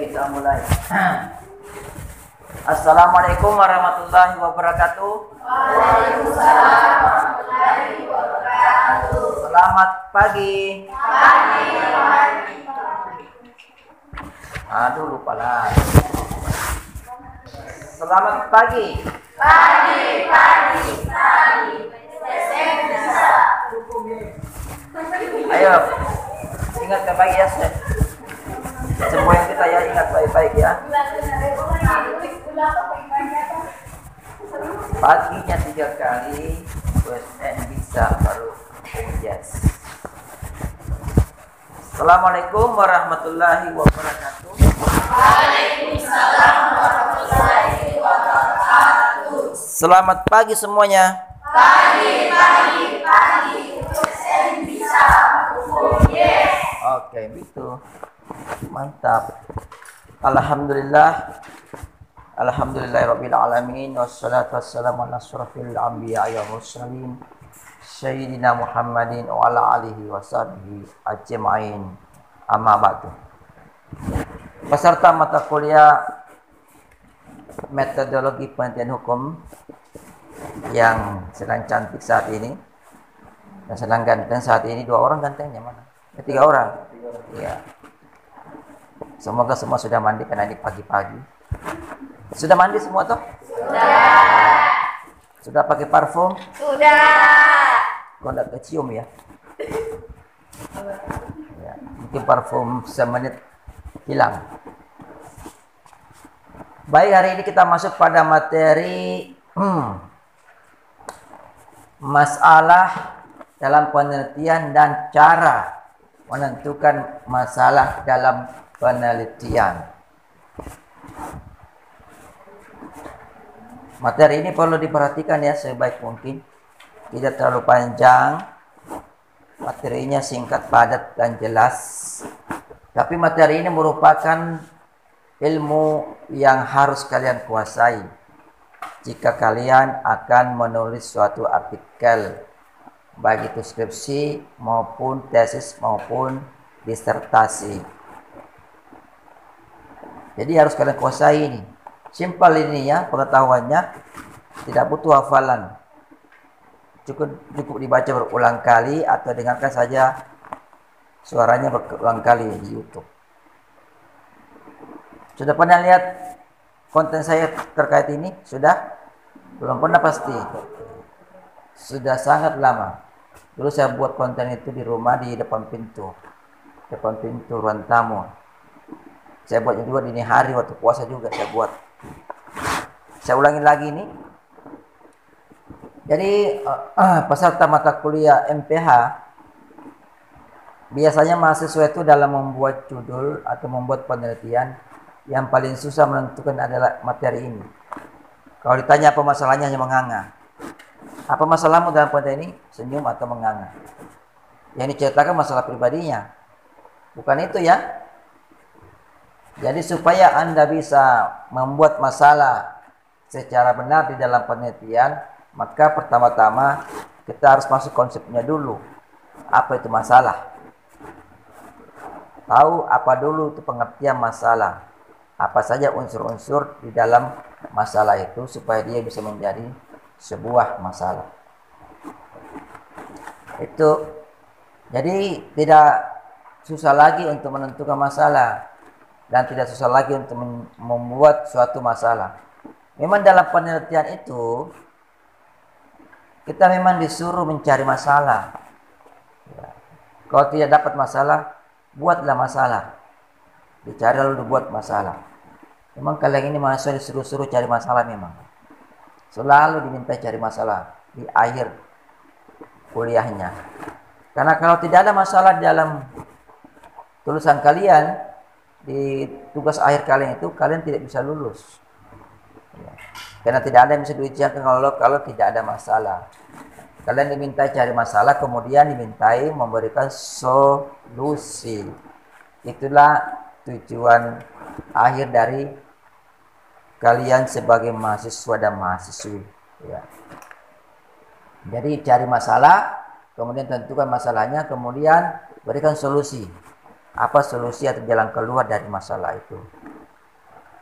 kita mulai. Assalamualaikum warahmatullahi wabarakatuh. Waalaikumsalam warahmatullahi wabarakatuh. Selamat pagi. Pagi. Aduh, lupa lah. Selamat pagi. Pagi. Saya bisa. Ayo, ingat baik ya. Semua yang kita ya ingat baik-baik ya. Paginya 3 kali, terus bisa baru yes. Assalamualaikum warahmatullahi wabarakatuh. Waalaikumsalam warahmatullahi wabarakatuh. Selamat pagi semuanya. Pagi. Saya bisa. Yes. Oke, gitu. Mantap. Alhamdulillahirabbil alamin wassalatu wassalamu ala asyrafil anbiya'i wal mursalin sayyidina Muhammadin wa ala alihi washabihi ajmain. Amma ba'du. Peserta mata kuliah metodologi penelitian hukum yang sedang cantik saat ini dan sedang ganteng saat ini, 2 orang gantengnya mana? 3 orang. Iya. Semoga semua sudah mandi karena ini pagi-pagi. Sudah mandi semua toh? Sudah. Sudah pakai parfum? Sudah. Kok enggak kecium ya? Ya, mungkin parfum semenit hilang. Baik, hari ini kita masuk pada materi masalah dalam penelitian dan cara menentukan masalah dalam penelitian. Materi ini perlu diperhatikan ya sebaik mungkin. Tidak terlalu panjang. Materinya singkat, padat, dan jelas. Tapi materi ini merupakan ilmu yang harus kalian kuasai jika kalian akan menulis suatu artikel, baik itu skripsi maupun tesis maupun disertasi. Jadi harus kalian kuasai ini. Simpel ini ya pengetahuannya, tidak butuh hafalan. Cukup dibaca berulang kali atau dengarkan saja suaranya berulang kali di YouTube. Sudah pernah lihat konten saya terkait ini? Sudah? Belum pernah pasti. Sudah sangat lama. Dulu saya buat konten itu di rumah di depan pintu ruang tamu. Saya buatnya juga dini hari waktu puasa juga saya buat. Saya ulangi lagi ini. Jadi peserta mata kuliah MPH biasanya mahasiswa itu dalam membuat judul atau membuat penelitian yang paling susah menentukan adalah materi ini. Kalau ditanya apa masalahnya hanya menganga. Apa masalahmu dalam penelitian ini? Senyum atau menganga. Yang diceritakan masalah pribadinya. Bukan itu ya. Jadi supaya Anda bisa membuat masalah secara benar di dalam penelitian, maka pertama-tama kita harus masuk konsepnya dulu. Apa itu masalah? Tahu apa dulu itu pengertian masalah. Apa saja unsur-unsur di dalam masalah itu supaya dia bisa menjadi sebuah masalah. Itu jadi tidak susah lagi untuk menentukan masalah. Dan tidak susah lagi untuk membuat suatu masalah. Memang dalam penelitian itu kita memang disuruh mencari masalah. Ya. Kalau tidak dapat masalah, buatlah masalah. Dicari lalu dibuat masalah. Memang kalian ini mahasiswa disuruh-suruh cari masalah memang. Selalu diminta cari masalah di akhir kuliahnya. Karena kalau tidak ada masalah di dalam tulisan kalian, di tugas akhir kalian itu, kalian tidak bisa lulus. Ya. Karena tidak ada yang bisa diujikan kalau tidak ada masalah. Kalian diminta cari masalah, kemudian dimintai memberikan solusi. Itulah tujuan akhir dari kalian sebagai mahasiswa dan mahasiswi. Ya. Jadi cari masalah, kemudian tentukan masalahnya, kemudian berikan solusi. Apa solusi atau jalan keluar dari masalah itu.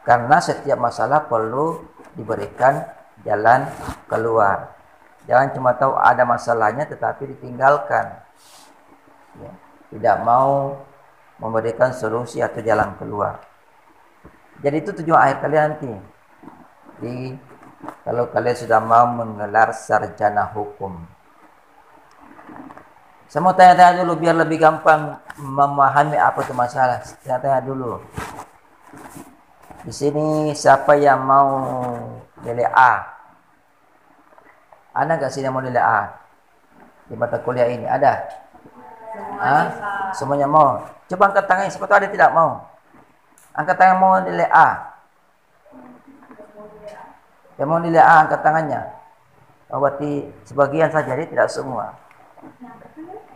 Karena setiap masalah perlu diberikan jalan keluar. Jangan cuma tahu ada masalahnya tetapi ditinggalkan. Ya, tidak mau memberikan solusi atau jalan keluar. Jadi itu tujuan akhir kalian nanti. Kalau kalian sudah mau menggelar sarjana hukum. Saya mau tanya-tanya dulu biar lebih gampang memahami apa itu masalah. Tanya-tanya dulu. Di sini siapa yang mau nilai A? Ada nggak sih yang mau nilai A di mata kuliah ini? Ada? Semuanya mau. Coba angkat tangannya. Siapa tahu ada tidak mau? Angkat tangan mau nilai A. Yang mau nilai A angkat tangannya. Oh, berarti sebagian saja, jadi tidak semua.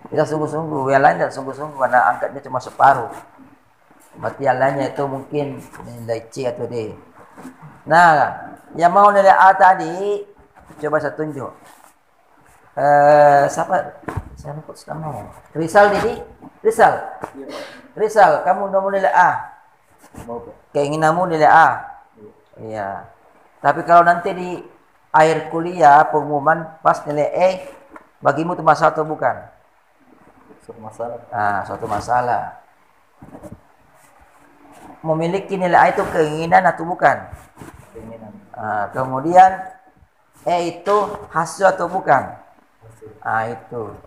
Tidak sungguh-sungguh. Yang lain tidak sungguh-sungguh karena angkatnya cuma separuh. Berarti yang lainnya itu mungkin nilai C atau D. Nah, yang mau nilai A tadi, coba saya tunjuk. Siapa kok sudah mau? Rizal Didi? Rizal, kamu udah mau nilai A? Keinginanmu nilai A? Iya. Tapi kalau nanti di akhir kuliah pengumuman pas nilai E, bagimu itu masalah atau bukan? Suatu masalah. Suatu masalah. Memiliki nilai A itu keinginan atau bukan? Keinginan. Kemudian E itu hasil atau bukan? Itu.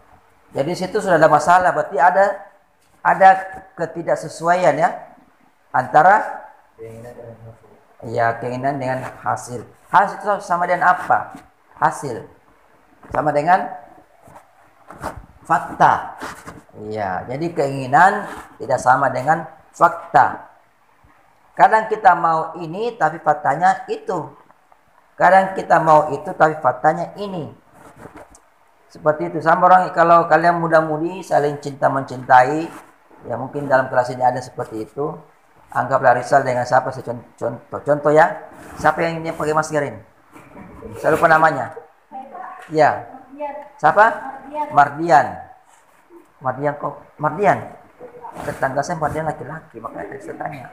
Jadi situ sudah ada masalah, berarti ada ketidaksesuaian ya antara keinginan dengan hasil. Hasil itu sama dengan apa? Hasil sama dengan fakta. Iya, jadi keinginan tidak sama dengan fakta. Kadang kita mau ini tapi faktanya itu. Kadang kita mau itu tapi faktanya ini. Seperti itu. Sama orang kalau kalian muda-mudi saling cinta mencintai, ya mungkin dalam kelas ini ada seperti itu. Anggaplah Rizal dengan siapa contoh ya. Siapa yang ini pakai masker ini? Saya lupa namanya. Ya. Siapa? Mardian. Tetangga saya Mardian laki-laki, makanya saya tanya.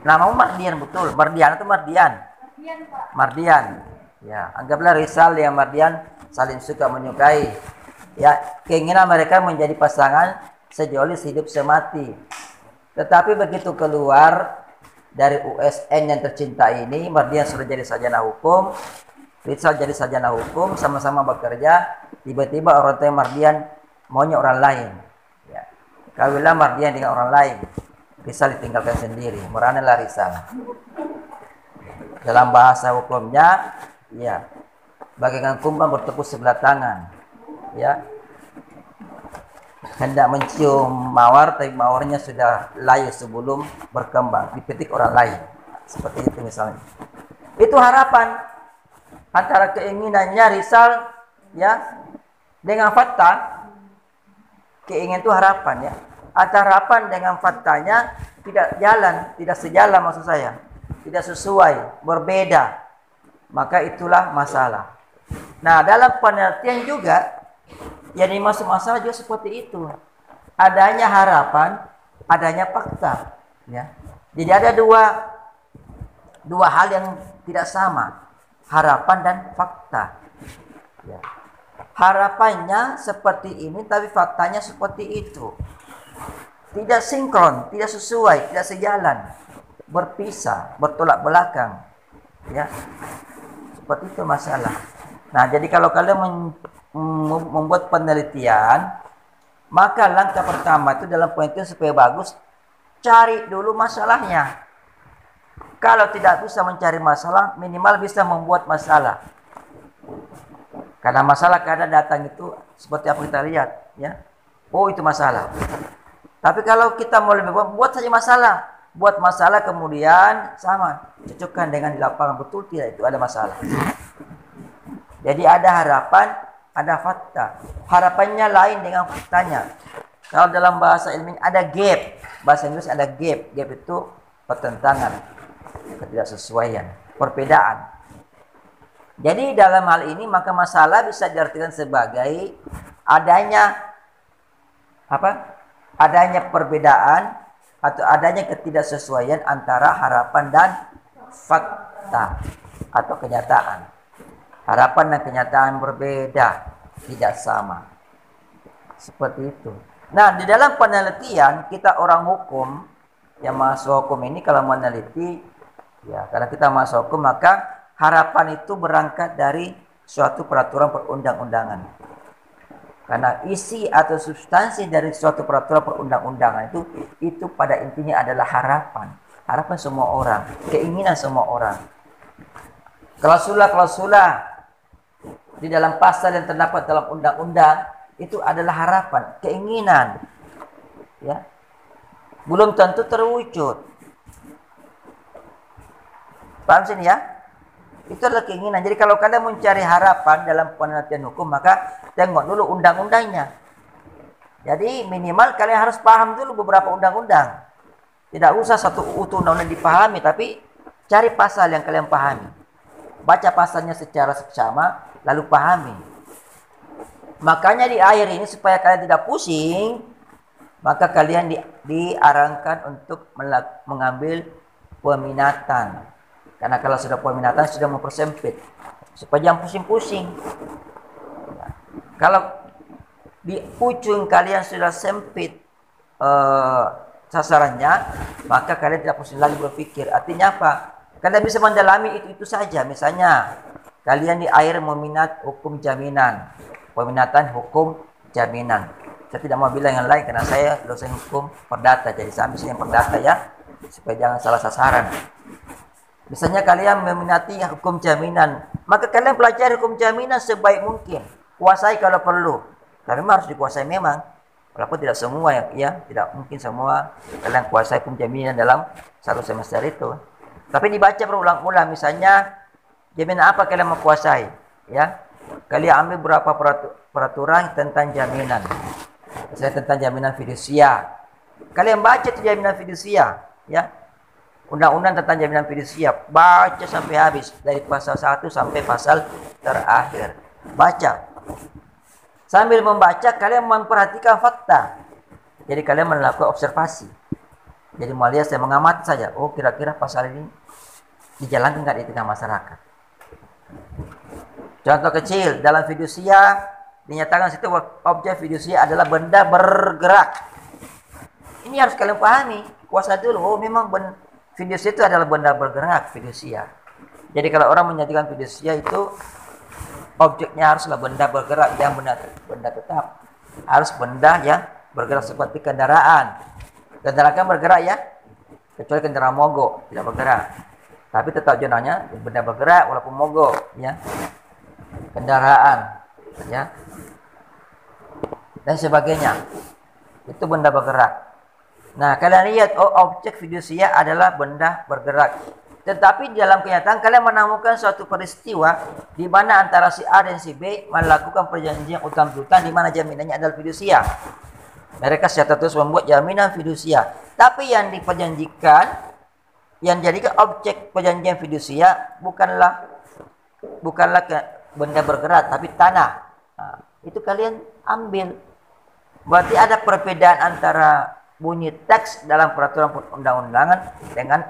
Namamu Mardian betul? Mardian atau Mardian? Mardian. Ya, anggaplah Rizal yang Mardian saling suka menyukai. Ya, keinginan mereka menjadi pasangan sejolis hidup semati. Tetapi begitu keluar dari USN yang tercinta ini, Mardian sudah jadi sarjana hukum, Rizal jadi sarjana hukum, sama-sama bekerja. Tiba-tiba orang tua Mardian maunya orang lain. Ya. Kawinlah Mardian dengan orang lain. Rizal ditinggalkan sendiri. Meranalah Rizal. Dalam bahasa hukumnya, ya, bagaikan kumbang bertepuk sebelah tangan. Ya. Hendak mencium mawar, tapi mawarnya sudah layu sebelum berkembang. Dipetik orang lain. Seperti itu misalnya. Itu harapan antara keinginannya Rizal, ya, dengan fakta. Keinginan itu harapan, ya. Antara harapan dengan faktanya tidak sejalan maksud saya. Tidak sesuai, berbeda. Maka itulah masalah. Nah, dalam penelitian juga yang dimaksud masalah juga seperti itu. Adanya harapan, adanya fakta, ya. Jadi ada dua hal yang tidak sama, harapan dan fakta. Ya. Harapannya seperti ini, tapi faktanya seperti itu. Tidak sinkron, tidak sesuai, tidak sejalan, berpisah, bertolak belakang. Ya, seperti itu masalah. Nah, jadi kalau kalian membuat penelitian, maka langkah pertama itu dalam penelitian supaya bagus, cari dulu masalahnya. Kalau tidak bisa mencari masalah, minimal bisa membuat masalah. Karena masalah kadang datang itu seperti apa kita lihat, ya. Oh, itu masalah. Tapi kalau kita mau lebih buat saja masalah. Buat masalah kemudian sama, cocokkan dengan di lapangan, betul tidak itu ada masalah. Jadi ada harapan, ada fakta. Harapannya lain dengan faktanya. Kalau dalam bahasa ilmiah ada gap. Bahasa Inggris ada gap. Gap itu pertentangan, ketidaksesuaian, perbedaan. Jadi dalam hal ini maka masalah bisa diartikan sebagai adanya apa? Adanya perbedaan atau adanya ketidaksesuaian antara harapan dan fakta atau kenyataan. Harapan dan kenyataan berbeda, tidak sama. Seperti itu. Nah, di dalam penelitian kita orang hukum yang masuk hukum ini kalau meneliti, ya karena kita masuk hukum maka harapan itu berangkat dari suatu peraturan perundang-undangan. Karena isi atau substansi dari suatu peraturan perundang-undangan itu pada intinya adalah harapan. Harapan semua orang, keinginan semua orang. Klausul-klausul di dalam pasal yang terdapat dalam undang-undang itu adalah harapan, keinginan. Ya. Belum tentu terwujud. Paham sini ya? Itu adalah keinginan. Jadi kalau kalian mencari harapan dalam penelitian hukum, maka tengok dulu undang-undangnya. Jadi minimal kalian harus paham dulu beberapa undang-undang. Tidak usah satu utuh undang-undang dipahami, tapi cari pasal yang kalian pahami. Baca pasalnya secara seksama, lalu pahami. Makanya di akhir ini supaya kalian tidak pusing, maka kalian diarahkan untuk mengambil peminatan. Karena kalau sudah peminatan sudah mempersempit. Supaya jangan pusing-pusing. Kalau di ujung kalian sudah sempit sasarannya, maka kalian tidak pusing lagi berpikir. Artinya apa? Kalian bisa mendalami itu saja. Misalnya, kalian di akhir meminat hukum jaminan. Peminatan hukum jaminan. Saya tidak mau bilang yang lain karena saya dosen hukum perdata. Jadi saya ambil yang perdata ya. Supaya jangan salah sasaran. Misalnya kalian meminati hukum jaminan, maka kalian pelajari hukum jaminan sebaik mungkin. Kuasai kalau perlu. Tapi memang harus dikuasai memang. Walaupun tidak semua ya, tidak mungkin semua kalian kuasai hukum jaminan dalam satu semester itu. Tapi dibaca berulang-ulang. Misalnya jaminan apa kalian mau kuasai? Ya, kalian ambil berapa peraturan tentang jaminan. Misalnya tentang jaminan fidusia. Kalian baca itu jaminan fidusia, ya. Undang-undang tentang jaminan fidusia, baca sampai habis dari pasal 1 sampai pasal terakhir. Baca. Sambil membaca kalian memperhatikan fakta. Jadi kalian melakukan observasi. Jadi melihat saya mengamati saja. Oh, kira-kira pasal ini dijalankan nggak di tengah masyarakat. Contoh kecil, dalam fidusia dinyatakan situ objek fidusia adalah benda bergerak. Ini harus kalian pahami. Kuasa dulu. Oh, memang fidusia itu adalah benda bergerak, fidusia. Jadi kalau orang menyatakan fidusia itu objeknya haruslah benda bergerak, yang benda tetap. Harus benda yang bergerak seperti kendaraan. Kendaraan kan bergerak ya, kecuali kendaraan mogok tidak bergerak. Tapi tetap jenanya benda bergerak walaupun mogok ya. Kendaraan ya. Dan sebagainya. Itu benda bergerak. Nah, kalian lihat, oh, objek fidusia adalah benda bergerak. Tetapi di dalam kenyataan kalian menemukan suatu peristiwa di mana antara si A dan si B melakukan perjanjian utang-piutang di mana jaminannya adalah fidusia. Mereka secara terus membuat jaminan fidusia. Tapi yang diperjanjikan, yang jadikan objek perjanjian fidusia bukanlah benda bergerak, tapi tanah. Nah, itu kalian ambil. Berarti ada perbedaan antara bunyi teks dalam peraturan perundang-undangan dengan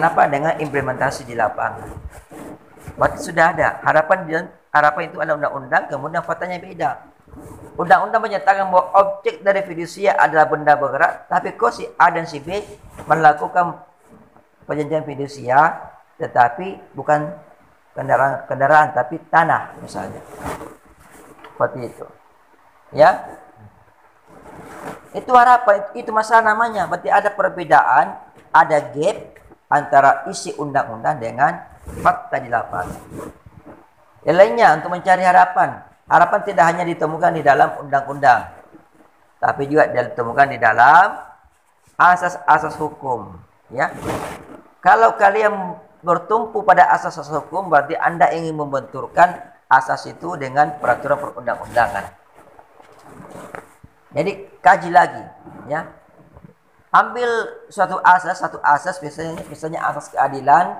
apa? Dengan implementasi di lapangan. Berarti sudah ada harapan itu ada undang-undang, kemudian faktanya beda. Undang-undang menyatakan bahwa objek dari fidusia adalah benda bergerak, tapi kok si A dan si B melakukan perjanjian fidusia, tetapi bukan kendaraan tapi tanah misalnya. Seperti itu. Ya. Itu harapan, itu masalah namanya. Berarti ada perbedaan, ada gap antara isi undang-undang dengan fakta di lapangan. Yang lainnya untuk mencari harapan. Harapan tidak hanya ditemukan di dalam undang-undang, tapi juga ditemukan di dalam asas-asas hukum. Ya, kalau kalian bertumpu pada asas-asas hukum, berarti Anda ingin membenturkan asas itu dengan peraturan perundang-undangan. Jadi kaji lagi, ya. Ambil satu asas misalnya asas keadilan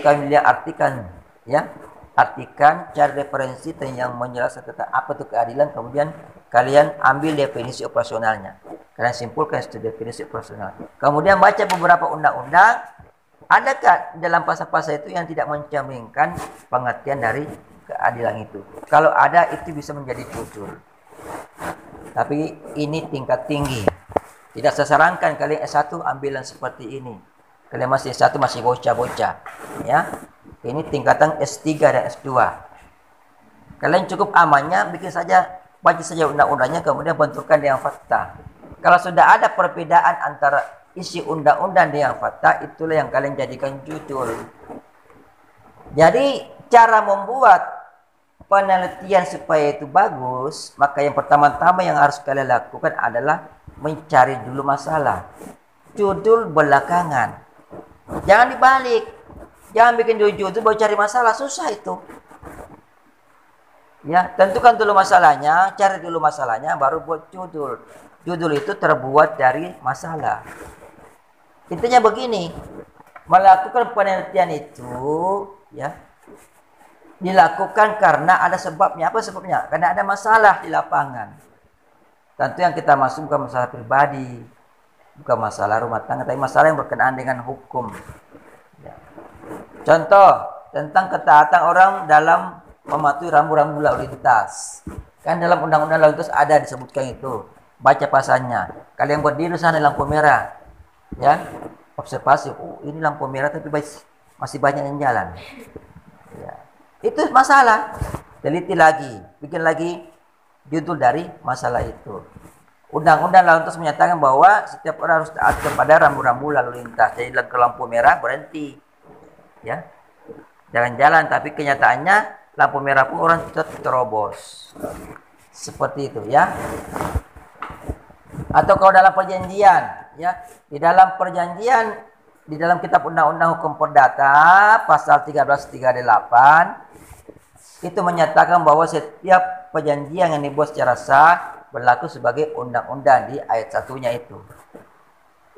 kalian artikan, ya. artikan, cari referensi yang menjelaskan tentang apa itu keadilan, kemudian kalian ambil definisi operasionalnya. Kalian simpulkan itu definisi operasional. Kemudian baca beberapa undang-undang, adakah dalam pasal-pasal itu yang tidak mencerminkan pengertian dari keadilan itu? Kalau ada, itu bisa menjadi judul. Tapi ini tingkat tinggi. Tidak saya sarankan kalian S1 ambilan seperti ini. Kalian masih S1 masih bocah-bocah, ya. Ini tingkatan S3 dan S2. Kalian cukup amannya bikin saja, baca saja undang-undangnya, kemudian benturkan dengan fakta. Kalau sudah ada perbedaan antara isi undang-undang dengan fakta, itulah yang kalian jadikan judul. Jadi cara membuat penelitian supaya itu bagus, maka yang pertama-tama yang harus kalian lakukan adalah mencari dulu masalah. Judul belakangan. Jangan dibalik. Jangan bikin dulu judul baru cari masalah, susah itu. Ya, tentukan dulu masalahnya, cari dulu masalahnya, baru buat judul. Judul itu terbuat dari masalah. Intinya begini, melakukan penelitian itu, ya, dilakukan karena ada sebabnya. Apa sebabnya? Karena ada masalah di lapangan. Tentu yang kita masuk bukan masalah pribadi, bukan masalah rumah tangga, tapi masalah yang berkenaan dengan hukum. Ya. Contoh tentang ketaatan orang dalam mematuhi rambu-rambu lalu lintas. Kan dalam undang-undang lalu lintas ada disebutkan itu. Baca pasalnya. Kalian berdiri sana lampu merah, ya, observasi. Oh, ini lampu merah tapi masih banyak yang jalan. Ya. Itu masalah. Teliti lagi, bikin lagi judul dari masalah itu. Undang-undang lalu lintas menyatakan bahwa setiap orang harus taat kepada rambu-rambu lalu lintas. Jadi ke lampu merah berhenti, ya, jalan-jalan. Tapi kenyataannya lampu merah pun orang tetap terobos. Seperti itu, ya. Atau kalau dalam perjanjian, ya, di dalam perjanjian, di dalam kitab undang-undang hukum perdata pasal 1338 itu menyatakan bahwa setiap perjanjian yang dibuat secara sah berlaku sebagai undang-undang di ayat satunya itu.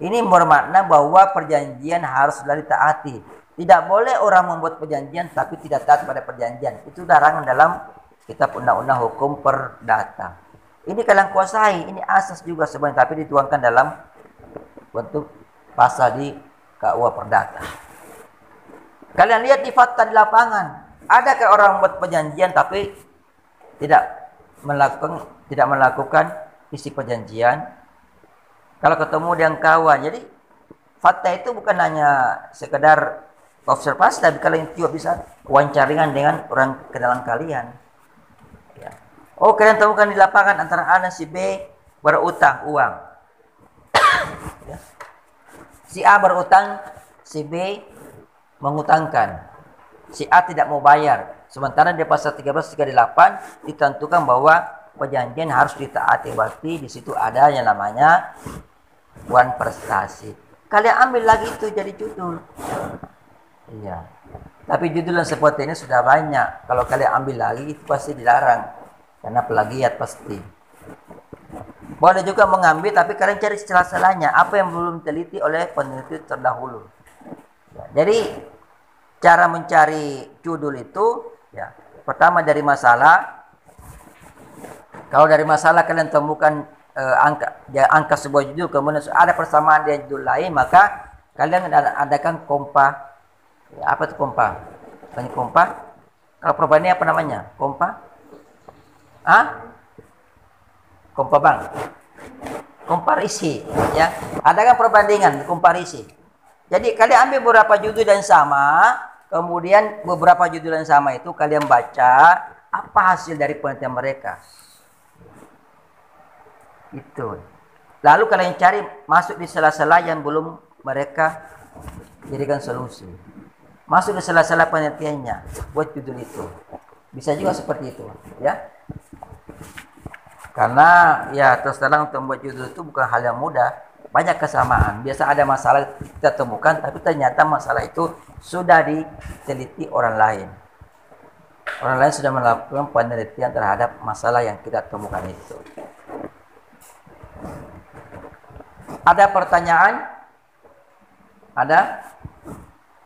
Ini bermakna bahwa perjanjian harus selalu ditaati. Tidak boleh orang membuat perjanjian tapi tidak taat pada perjanjian. Itu larangan dalam kitab undang-undang hukum perdata. Ini kalian kuasai, ini asas juga sebenarnya, tapi dituangkan dalam bentuk pasal di KUA Perdata. Kalian lihat di fakta di lapangan, adakah orang membuat perjanjian tapi tidak melakukan isi perjanjian? Kalau ketemu dengan kawan, jadi fakta itu bukan hanya sekedar observasi, tapi kalian juga bisa wawancaringan dengan orang kenalan kalian. Ya. Oh, kalian temukan di lapangan antara A dan si B berutang uang. Ya. Si A berutang, si B mengutangkan. Si A tidak mau bayar. Sementara di pasal 1338 ditentukan bahwa perjanjian harus ditaati. Berarti di situ ada yang namanya wan prestasi. Kalian ambil lagi itu jadi judul. Iya. Tapi judul yang seperti ini sudah banyak. Kalau kalian ambil lagi itu pasti dilarang. Karena plagiat pasti. Boleh juga mengambil, tapi kalian cari celah-celahnya. Apa yang belum teliti oleh peneliti terdahulu. Ya, jadi cara mencari judul itu, ya, pertama dari masalah. Kalau dari masalah kalian temukan angka sebuah judul, kemudian ada persamaan dengan judul lain, maka kalian adakan kompa. Ya, apa itu kompa? Tanya kompa. Kalau perbandingan apa namanya? Kompa? Kompa bang. Komparisi, ya. Ada kan perbandingan, komparisi. Jadi kalian ambil beberapa judul yang sama, kemudian beberapa judul yang sama itu kalian baca apa hasil dari penelitian mereka. Itu. Lalu kalian cari masuk di sela-sela yang belum mereka jadikan solusi. Masuk di sela-sela penelitiannya, buat judul itu. Bisa juga seperti itu, ya. Karena ya terus terang untuk membuat judul itu bukan hal yang mudah. Banyak kesamaan. Biasa ada masalah kita temukan, tapi ternyata masalah itu sudah diteliti orang lain. Orang lain sudah melakukan penelitian terhadap masalah yang kita temukan itu. Ada pertanyaan? Ada?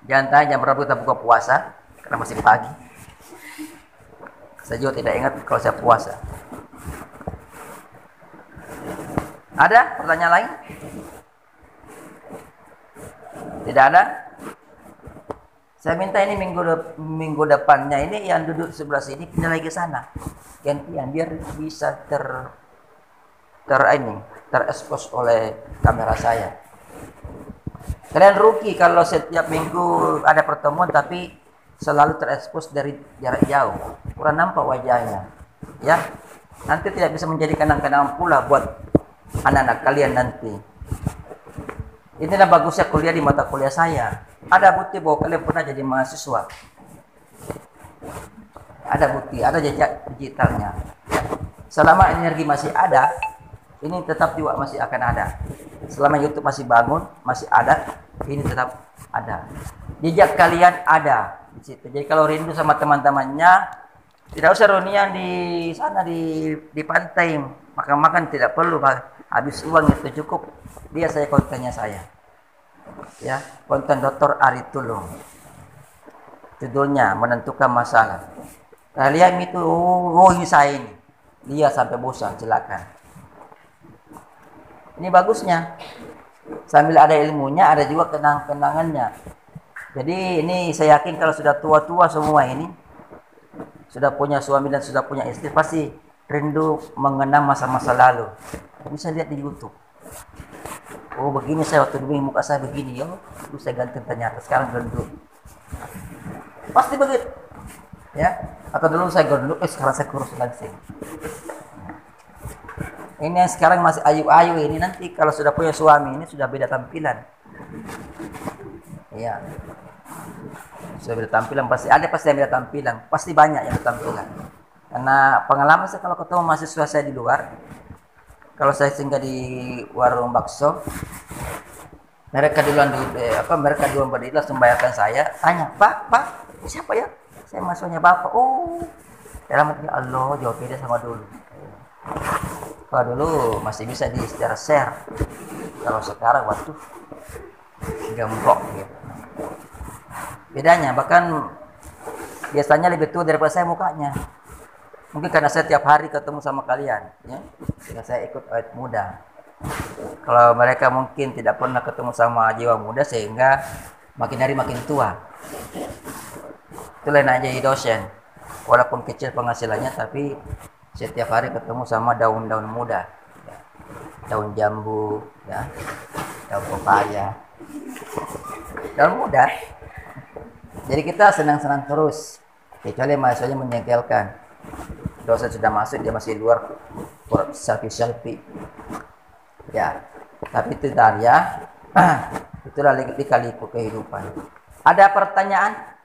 Jangan tanya jam berapa kita buka puasa, karena masih pagi. Saya juga tidak ingat kalau saya puasa. Ada pertanyaan lain? Tidak ada? Saya minta ini minggu depannya ini yang duduk sebelah sini pindah lagi ke sana. Gantian biar bisa terekspos oleh kamera saya. Kalian rugi kalau setiap minggu ada pertemuan tapi selalu terekspos dari jarak jauh. Kurang nampak wajahnya. Ya. Nanti tidak bisa menjadi kenang-kenangan pula buat anak-anak kalian nanti. Inilah bagusnya kuliah di mata kuliah saya. Ada bukti bahwa kalian pernah jadi mahasiswa. Ada bukti, ada jejak digitalnya. Selama energi masih ada, ini tetap juga masih akan ada. Selama YouTube masih bangun, masih ada, ini tetap ada. Jejak kalian ada di situ. Jadi kalau rindu sama teman-temannya, tidak usah reunian di sana di pantai, makan-makan tidak perlu. Habis uang itu cukup. Dia saya kontennya saya. Ya, konten Dr. Ari Tulung. Judulnya menentukan masalah. Kalian itu saya ini. Dia sampai bosan, silakan. Ini bagusnya. Sambil ada ilmunya, ada juga kenang-kenangannya. Jadi ini saya yakin kalau sudah tua-tua semua ini, sudah punya suami dan sudah punya istri, pasti rindu mengenang masa-masa lalu. Bisa lihat di YouTube. Oh begini saya waktu dulu muka saya begini, ya, saya ganti ternyata sekarang gendut. Pasti begitu, ya. Atau dulu saya gendut, sekarang saya kurus langsing. Ini yang sekarang masih ayu-ayu ini nanti kalau sudah punya suami ini sudah beda tampilan. Iya. Sudah beda tampilan pasti yang beda tampilan, pasti banyak yang beda tampilan. Karena pengalaman saya kalau ketemu mahasiswa saya di luar, kalau saya singgah di warung bakso, mereka duluan berdiri langsung bayarkan saya, tanya, Pak, siapa ya? Saya mahasiswanya Bapak. Oh, dalam hati Allah, jauh beda sama dulu. Kalau dulu masih bisa di secara share, kalau sekarang waktu gembok gitu. Bedanya, bahkan biasanya lebih tua daripada saya mukanya. Mungkin karena saya tiap hari ketemu sama kalian, ya. Sehingga saya ikut awet muda. Kalau mereka mungkin tidak pernah ketemu sama jiwa muda sehingga makin hari makin tua. Itu lain aja dosen. Walaupun kecil penghasilannya tapi setiap hari ketemu sama daun-daun muda. Ya. Daun jambu, ya. Daun pepaya. Daun muda. Jadi kita senang-senang terus. Kecuali mahasiswanya menjengkelkan. Dosen sudah masuk, dia masih luar selfie. Ya, tapi itu ya. Itulah lika-liku kehidupan. Ada pertanyaan?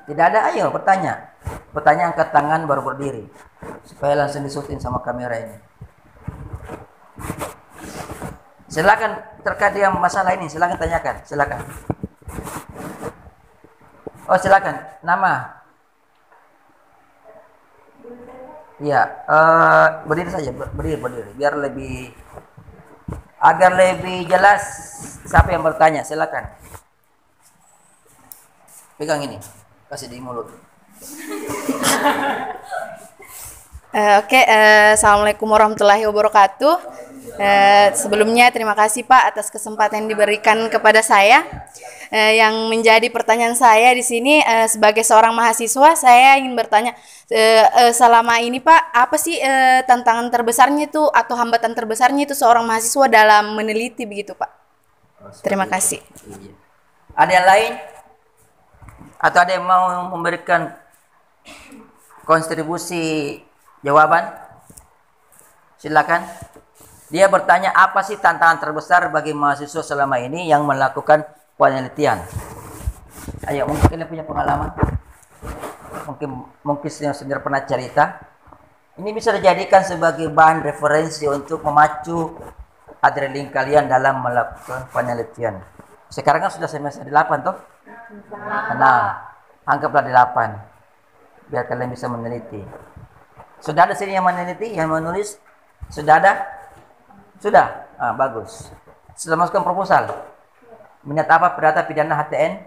Tidak ada, ayo bertanya. Pertanyaan angkat tangan baru berdiri. Supaya langsung disutin sama kamera ini. Silakan terkait dengan masalah ini, silakan tanyakan, silakan. Oh, silakan. Nama? Iya, berdiri saja, berdiri, biar agar lebih jelas siapa yang bertanya, silakan. Pegang ini, kasih di mulut. Assalamualaikum warahmatullahi wabarakatuh. Sebelumnya terima kasih Pak atas kesempatan yang diberikan kepada saya. Yang menjadi pertanyaan saya di sini sebagai seorang mahasiswa, saya ingin bertanya, selama ini Pak, apa sih tantangan terbesarnya itu atau hambatan terbesarnya itu seorang mahasiswa dalam meneliti begitu Pak? Terima kasih. Ada yang lain? Atau ada yang mau memberikan kontribusi jawaban? Silakan. Dia bertanya apa sih tantangan terbesar bagi mahasiswa selama ini yang melakukan penelitian. Ayo, mungkin kalian punya pengalaman. Mungkin senior pernah cerita. Ini bisa dijadikan sebagai bahan referensi untuk memacu adrenalin kalian dalam melakukan penelitian. Sekarang kan sudah semester 8 toh? Nah, anggaplah 8. Biar kalian bisa meneliti. Sudah ada sini yang meneliti, yang menulis? Sudah ada? Sudah? Bagus. Sudah masukkan proposal? Minat apa perdata pidana HTN?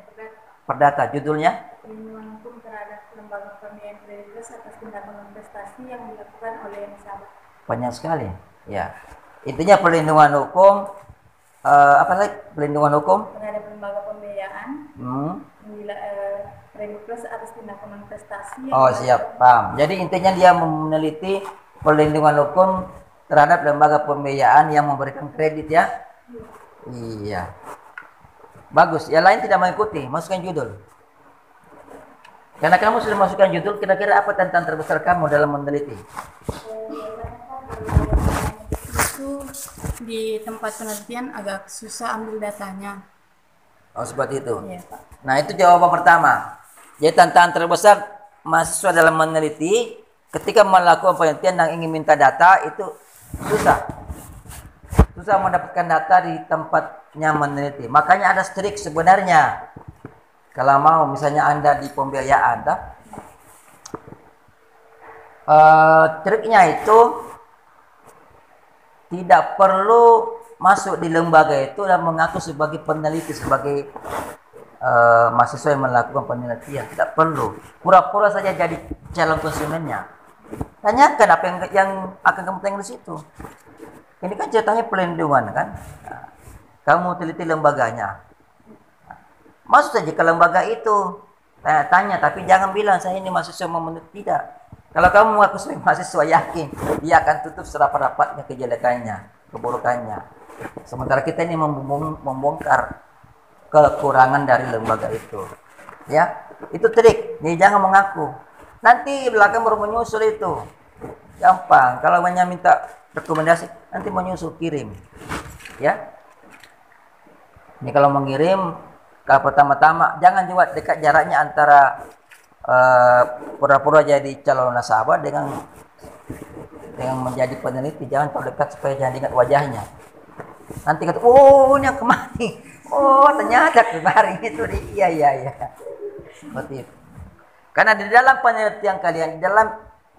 Perdata. Judulnya? Perlindungan hukum terhadap lembaga pembiayaan kredibilitas prestasi yang dilakukan oleh nasabah. Banyak sekali. Ya. Intinya perlindungan hukum, apa lagi perlindungan hukum? Terhadap lembaga pembiayaan, premi plus atas tindakan prestasi. Oh siap, paham. Jadi intinya dia meneliti perlindungan hukum terhadap lembaga pembiayaan yang memberikan kredit ya. Iya. Bagus. Yang lain tidak mengikuti. Masukkan judul. Karena kamu sudah masukkan judul, kira-kira apa tantangan terbesar kamu dalam meneliti? Itu di tempat penelitian agak susah ambil datanya. Oh seperti itu. Iya, Pak. Nah itu jawaban pertama. Jadi tantangan terbesar mahasiswa dalam meneliti ketika melakukan penelitian dan ingin minta data itu susah. Susah mendapatkan data di tempatnya meneliti. Makanya ada trik sebenarnya. Kalau mau misalnya Anda di pembiayaan, triknya itu tidak perlu masuk di lembaga itu dan mengaku sebagai peneliti, sebagai mahasiswa yang melakukan penelitian. Tidak perlu. Pura-pura saja jadi calon konsumennya. Tanyakan apa yang akan kamu tanya di situ. Ini kan ceritanya pelindungan kan. Kamu teliti lembaganya. Masuk saja ke lembaga itu. Tanya, tapi jangan bilang saya ini mahasiswa meneliti. Tidak. Kalau kamu mengaku sebagai mahasiswa, yakin dia akan tutup serapat-rapatnya kejelekannya, keburukannya. Sementara kita ini membongkar kekurangan dari lembaga itu. Ya, itu trik. Jadi jangan mengaku. Nanti belakang baru menyusul itu. Gampang. Kalau hanya minta rekomendasi, nanti menyusul kirim. Ya. Ini kalau mengirim, kalau pertama-tama jangan juga dekat jaraknya antara pura-pura jadi calon nasabah dengan menjadi peneliti. Jangan terlalu dekat supaya jangan ingat wajahnya. Nanti kata, oh ini yang kemari. Oh ternyata kemarin itu. Iya. Seperti itu. Karena di dalam penelitian kalian, di dalam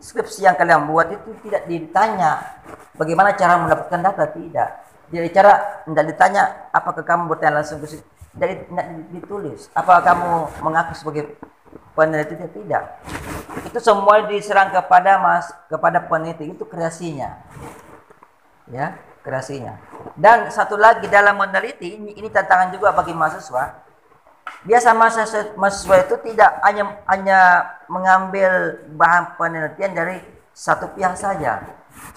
skripsi yang kalian buat itu tidak ditanya bagaimana cara mendapatkan data, tidak. Tidak ditanya apakah kamu bertanya langsung ke situ. Tidak ditulis. Apakah kamu mengaku sebagai peneliti? Tidak. Itu semua diserang kepada peneliti. Itu kreasinya. Ya, kreasinya. Dan satu lagi dalam meneliti, ini tantangan juga bagi mahasiswa. Biasa mahasiswa itu tidak hanya mengambil bahan penelitian dari satu pihak saja.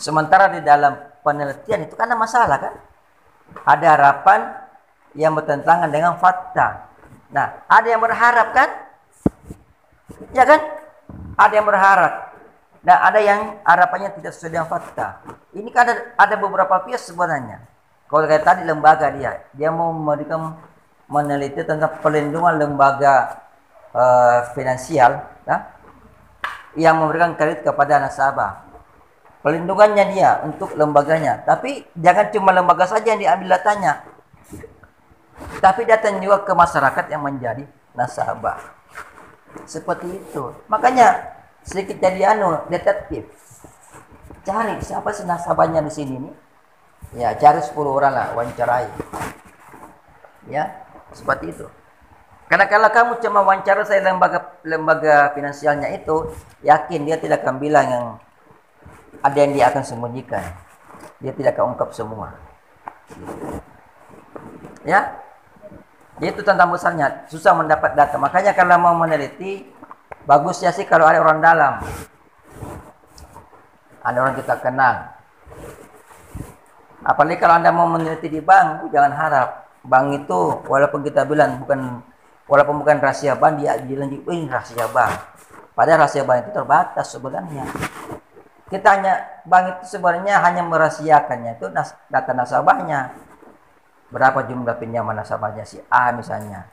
Sementara di dalam penelitian itu kan ada masalah kan? Ada harapan yang bertentangan dengan fakta. Nah, ada yang berharap kan? Ya kan? Ada yang berharap. Dan ada yang harapannya tidak sesuai dengan fakta. Ini kan ada beberapa pihak sebenarnya. Kalau kayak tadi lembaga dia mau memberikan meneliti tentang pelindungan lembaga finansial, yang memberikan kredit kepada nasabah. Pelindungannya dia untuk lembaganya. Tapi jangan cuma lembaga saja yang diambil datanya. Tapi datang juga ke masyarakat yang menjadi nasabah. Seperti itu. Makanya sedikit jadi detektif. Cari siapa sih nasabahnya di sini nih. Ya, cari 10 orang lah, wawancarai. Ya, seperti itu. Karena kalau kamu cuma wawancara saya lembaga finansialnya itu, yakin dia tidak akan bilang yang ada yang dia akan sembunyikan. Dia tidak akan ungkap semua. Ya. Jadi itu tentang besarnya, susah mendapat data. Makanya kalau mau meneliti, bagusnya sih kalau ada orang dalam. Ada orang kita kenal. Apalagi kalau Anda mau meneliti di bank, jangan harap. Bank itu walaupun kita bilang walaupun bukan rahasia bank, dia bilang ini rahasia bank. Padahal rahasia bank itu terbatas sebenarnya. Bank itu sebenarnya hanya merahasiakannya itu data nasabahnya. Berapa jumlah pinjaman nasabahnya si A misalnya.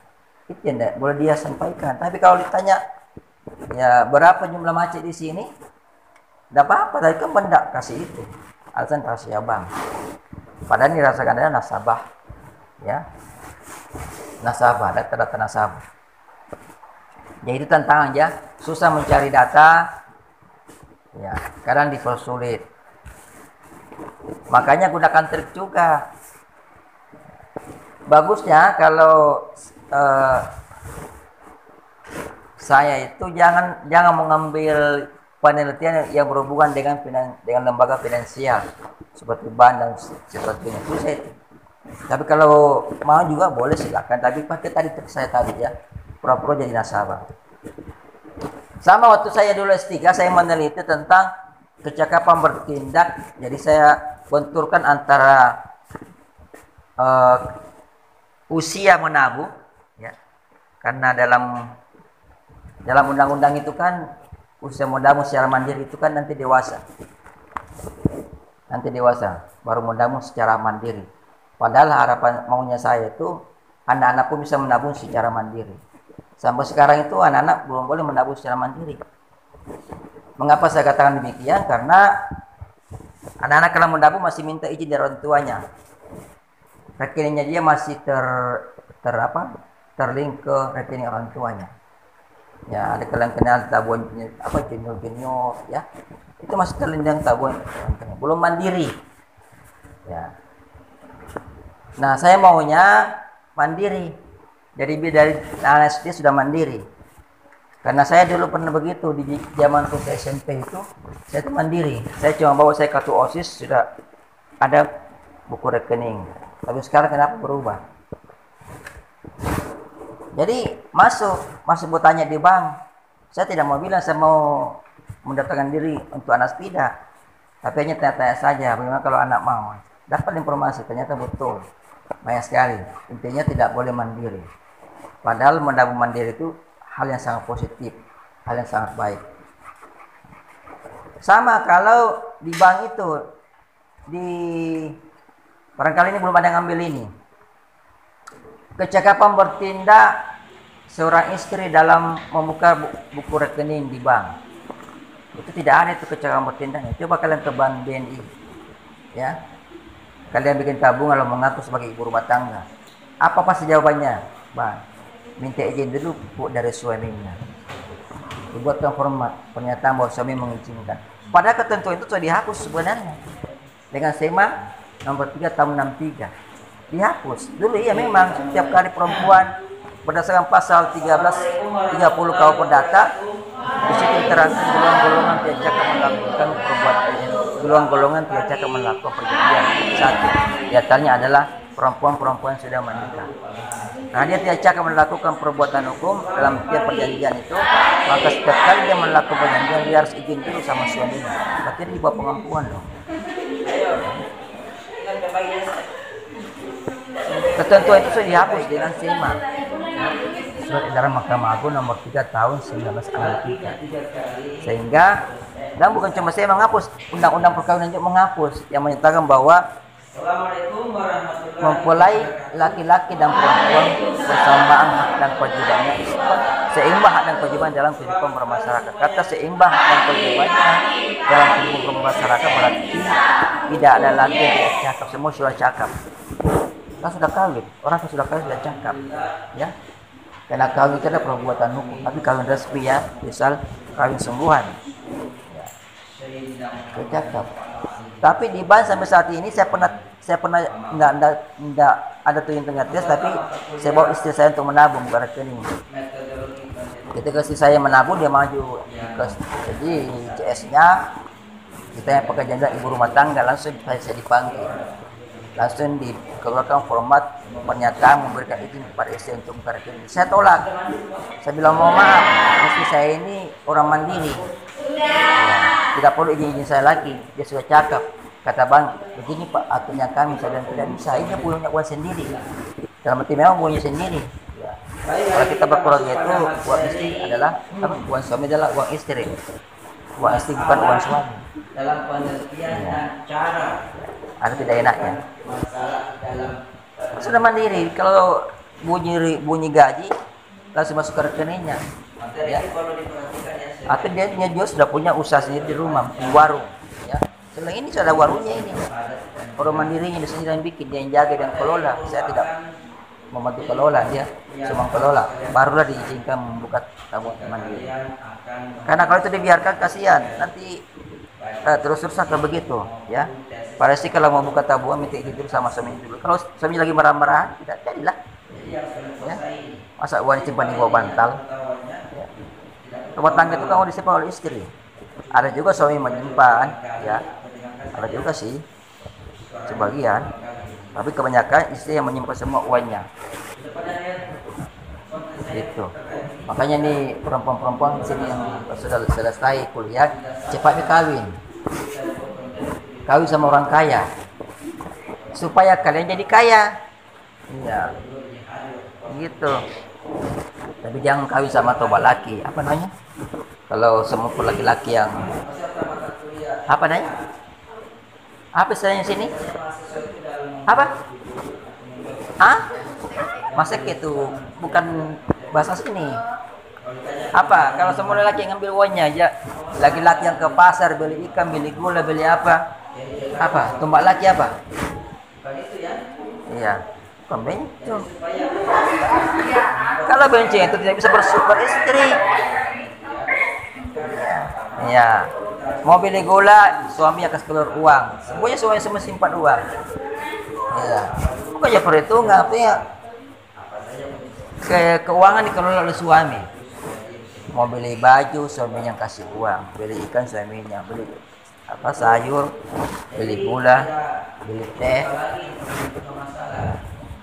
Itu yang boleh dia sampaikan. Tapi kalau ditanya ya berapa jumlah macet di sini? Tidak apa-apa, tapi kan benda kasih itu. Alasan rahasia bank. Padahal dirasakan adalah nasabah. Ya. Nasabah, data-data nasabah. Jadi itu tantangan ya. Susah mencari data. Ya, kadang dipersulit. Makanya gunakan trik juga. Bagusnya kalau saya itu jangan mengambil penelitian yang berhubungan dengan lembaga finansial seperti bank dan sebagainya. Susah itu. Tapi kalau mau juga boleh silakan. Tapi pakai tadi saya tadi ya, pura-pura jadi nasabah. Sama waktu saya dulu S3, saya meneliti tentang kecakapan bertindak. Jadi saya benturkan antara usia menabung, ya, karena dalam undang-undang itu kan usia menabung secara mandiri itu kan nanti dewasa baru menabung secara mandiri. Padahal harapan maunya saya itu anak-anak pun bisa menabung secara mandiri. Sampai sekarang itu anak-anak belum boleh menabung secara mandiri. Mengapa saya katakan demikian? Karena anak-anak kalau menabung masih minta izin dari orang tuanya. Rekeningnya dia masih terlink ke rekening orang tuanya. Ya, ada kalian kenal tabungan junior ya. Itu masih terlindung tabungan, belum mandiri. Ya. Nah, saya maunya mandiri. Jadi dari anak SD sudah mandiri. Karena saya dulu pernah begitu di zaman saya SMP itu, saya itu mandiri. Saya cuma bawa saya kartu OSIS sudah ada buku rekening. Tapi sekarang kenapa berubah? Jadi masuk bertanya di bank. Saya tidak mau bilang saya mau mendaftarkan diri untuk anak tidak. Tapi hanya tanya-tanya saja. Bagaimana kalau anak mau? Dapat informasi ternyata betul. Banyak sekali. Intinya tidak boleh mandiri. Padahal menabung mandiri itu hal yang sangat positif, hal yang sangat baik. Sama kalau di bank itu, barangkali ini belum ada yang ambil ini. Kecakapan bertindak seorang istri dalam membuka buku rekening di bank. Itu tidak ada itu kecakapan bertindaknya. Coba kalian ke bank BNI. Ya. Kalian bikin tabungan lalu mengaku sebagai ibu rumah tangga. Apa pasti jawabannya? Bang, minta izin dulu Bu dari suaminya. Dibuatkan format pernyataan bahwa suami mengizinkan. Padahal ketentuan itu sudah dihapus sebenarnya. Dengan SEMA nomor 3 tahun 63. Dihapus. Dulu iya memang setiap kali perempuan berdasarkan pasal 1330 KUH Perdata di situ diterangkan golongan-golongan tidak cakap melakukan perbuatan golongan-golongan tidak cakap melakukan perjanjian. Satu, di antaranya adalah perempuan-perempuan sudah menikah. Nah, dia tidak cakap melakukan perbuatan hukum dalam tiap perjanjian itu, maka setiap kali dia melakukan perjanjian dia harus izin dulu sama suaminya. Berarti dia di bawah pengampuan dong. Ketentuan itu sudah dihapus dengan SEMA. Surat edaran Mahkamah Agung nomor 3 tahun 1963. Sehingga dan bukan cuma saya menghapus, undang-undang perkawinan juga menghapus yang menyatakan bahwa mempelai laki-laki dan perempuan bersamaan hak dan kewajibannya, seimbang hak dan kewajiban dalam kehidupan bermasyarakat. Kata seimbang hak dan kewajibannya dalam kehidupan bermasyarakat berarti tidak ada lagi yang tidak cakap, semua sudah cakap. Kan sudah kawin, orang yang sudah kawin sudah cakap, ya. Karena kawin itu adalah perbuatan hukum, tapi kawin resmi ya, misal kawin sungguhan, ya. Sudah cakap. Tapi di bank sampai saat ini saya pernah enggak ada tuh yang tengah tes, tapi saya bawa istri saya untuk menabung bukan rekening. Ketika istri saya menabung dia maju, jadi CS-nya kita yang pekerjaan ibu rumah tangga langsung saya dipanggil. Langsung dikeluarkan format pernyataan memberikan izin kepada istri untuk buka rekening. Saya tolak. Saya bilang mohon maaf, istri saya ini orang mandiri. Ya, tidak perlu izin saya lagi. Dia sudah cakap. Kata bang, begini Pak, aturnya kami saya dan tidak bisa. Ini punya uang sendiri. Dalam arti memang punya sendiri. Ya. Kalau kita berkeluarga itu uang istri adalah uang suami adalah uang istri. Uang istri bukan uang suami. Dalam pengertian dan cara. Ada tidak enaknya. Sudah mandiri. Kalau bunyi gaji langsung masuk ke rekeningnya. Ya. Atau dia sudah punya usaha sendiri di rumah, di warung. Ya. Setelah ini sudah ada warungnya ini. Orang mandirinya dia sendiri yang bikin, dia yang jaga dan kelola. Saya tidak membantu kelola, dia cuma kelola. Barulah diizinkan membuka tabungan mandiri. Karena kalau itu dibiarkan kasihan, nanti terus-terusan kayak begitu, ya. Pada sih kalau mau buka tabungan minta izin dulu sama suami dulu. Kalau suami lagi marah-marah, tidak jadilah. Ya. Masa uang disimpan di bawah bantal? Ya. Rumah tangga itu kan mau disimpan oleh istri. Ada juga suami menyimpan, ya. Ada juga sih sebagian, tapi kebanyakan istri yang menyimpan semua uangnya. Itu. Makanya nih perempuan-perempuan di sini yang sudah selesai kuliah cepatnya kawin. Kawin sama orang kaya. Supaya kalian jadi kaya. Iya. Gitu. Tapi jangan kawin sama toba laki. Apa namanya? Kalau semua laki-laki yang apa namanya? Apa istilahnya sini? Apa? Ah? Masa itu bukan bahasa sini. Apa? Kalau semua laki yang ngambil uangnya aja, laki-laki yang ke pasar beli ikan, beli gula, beli apa? Apa? Tumbak laki apa? Iya. Bukan bencong. Kalau bencong itu tidak bisa beristri. Iya. Mau beli gula, suami akan keluar uang. Semuanya suami semua simpan uang. Iya. Bukannya perhitungan, apa ya? Keuangan dikelola oleh suami. Mau beli baju, suaminya kasih uang. Beli ikan, suaminya. Beli apa sayur, beli gula, beli teh.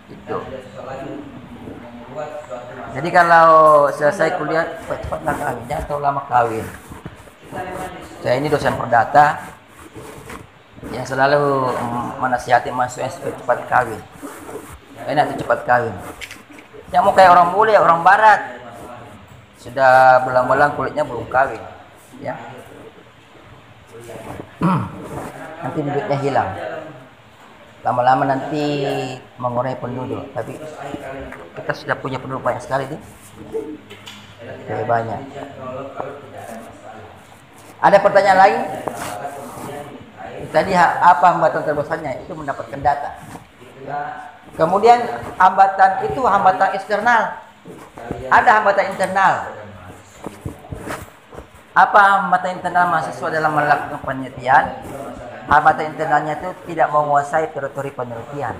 Itu. Jadi kalau selesai kuliah cepat-cepatlah kawin, jangan terlalu lama kawin. Saya ini dosen perdata yang selalu menasihati mahasiswa supaya cepat kawin. Enak tuh cepat kawin. Yang mau kayak orang bule, orang barat, sudah belang-belang kulitnya belum kawin, ya. Nanti duitnya hilang. Lama-lama nanti mengurangi penduduk. Tapi kita sudah punya penduduk banyak sekali nih. Lebih banyak. Ada pertanyaan lain? Tadi apa hambatan terbesarnya? Itu mendapatkan data. Kemudian hambatan itu hambatan eksternal. Ada hambatan internal. Apa hambatan internal mahasiswa dalam melakukan penelitian? Hambatan internalnya itu tidak menguasai teritori penelitian.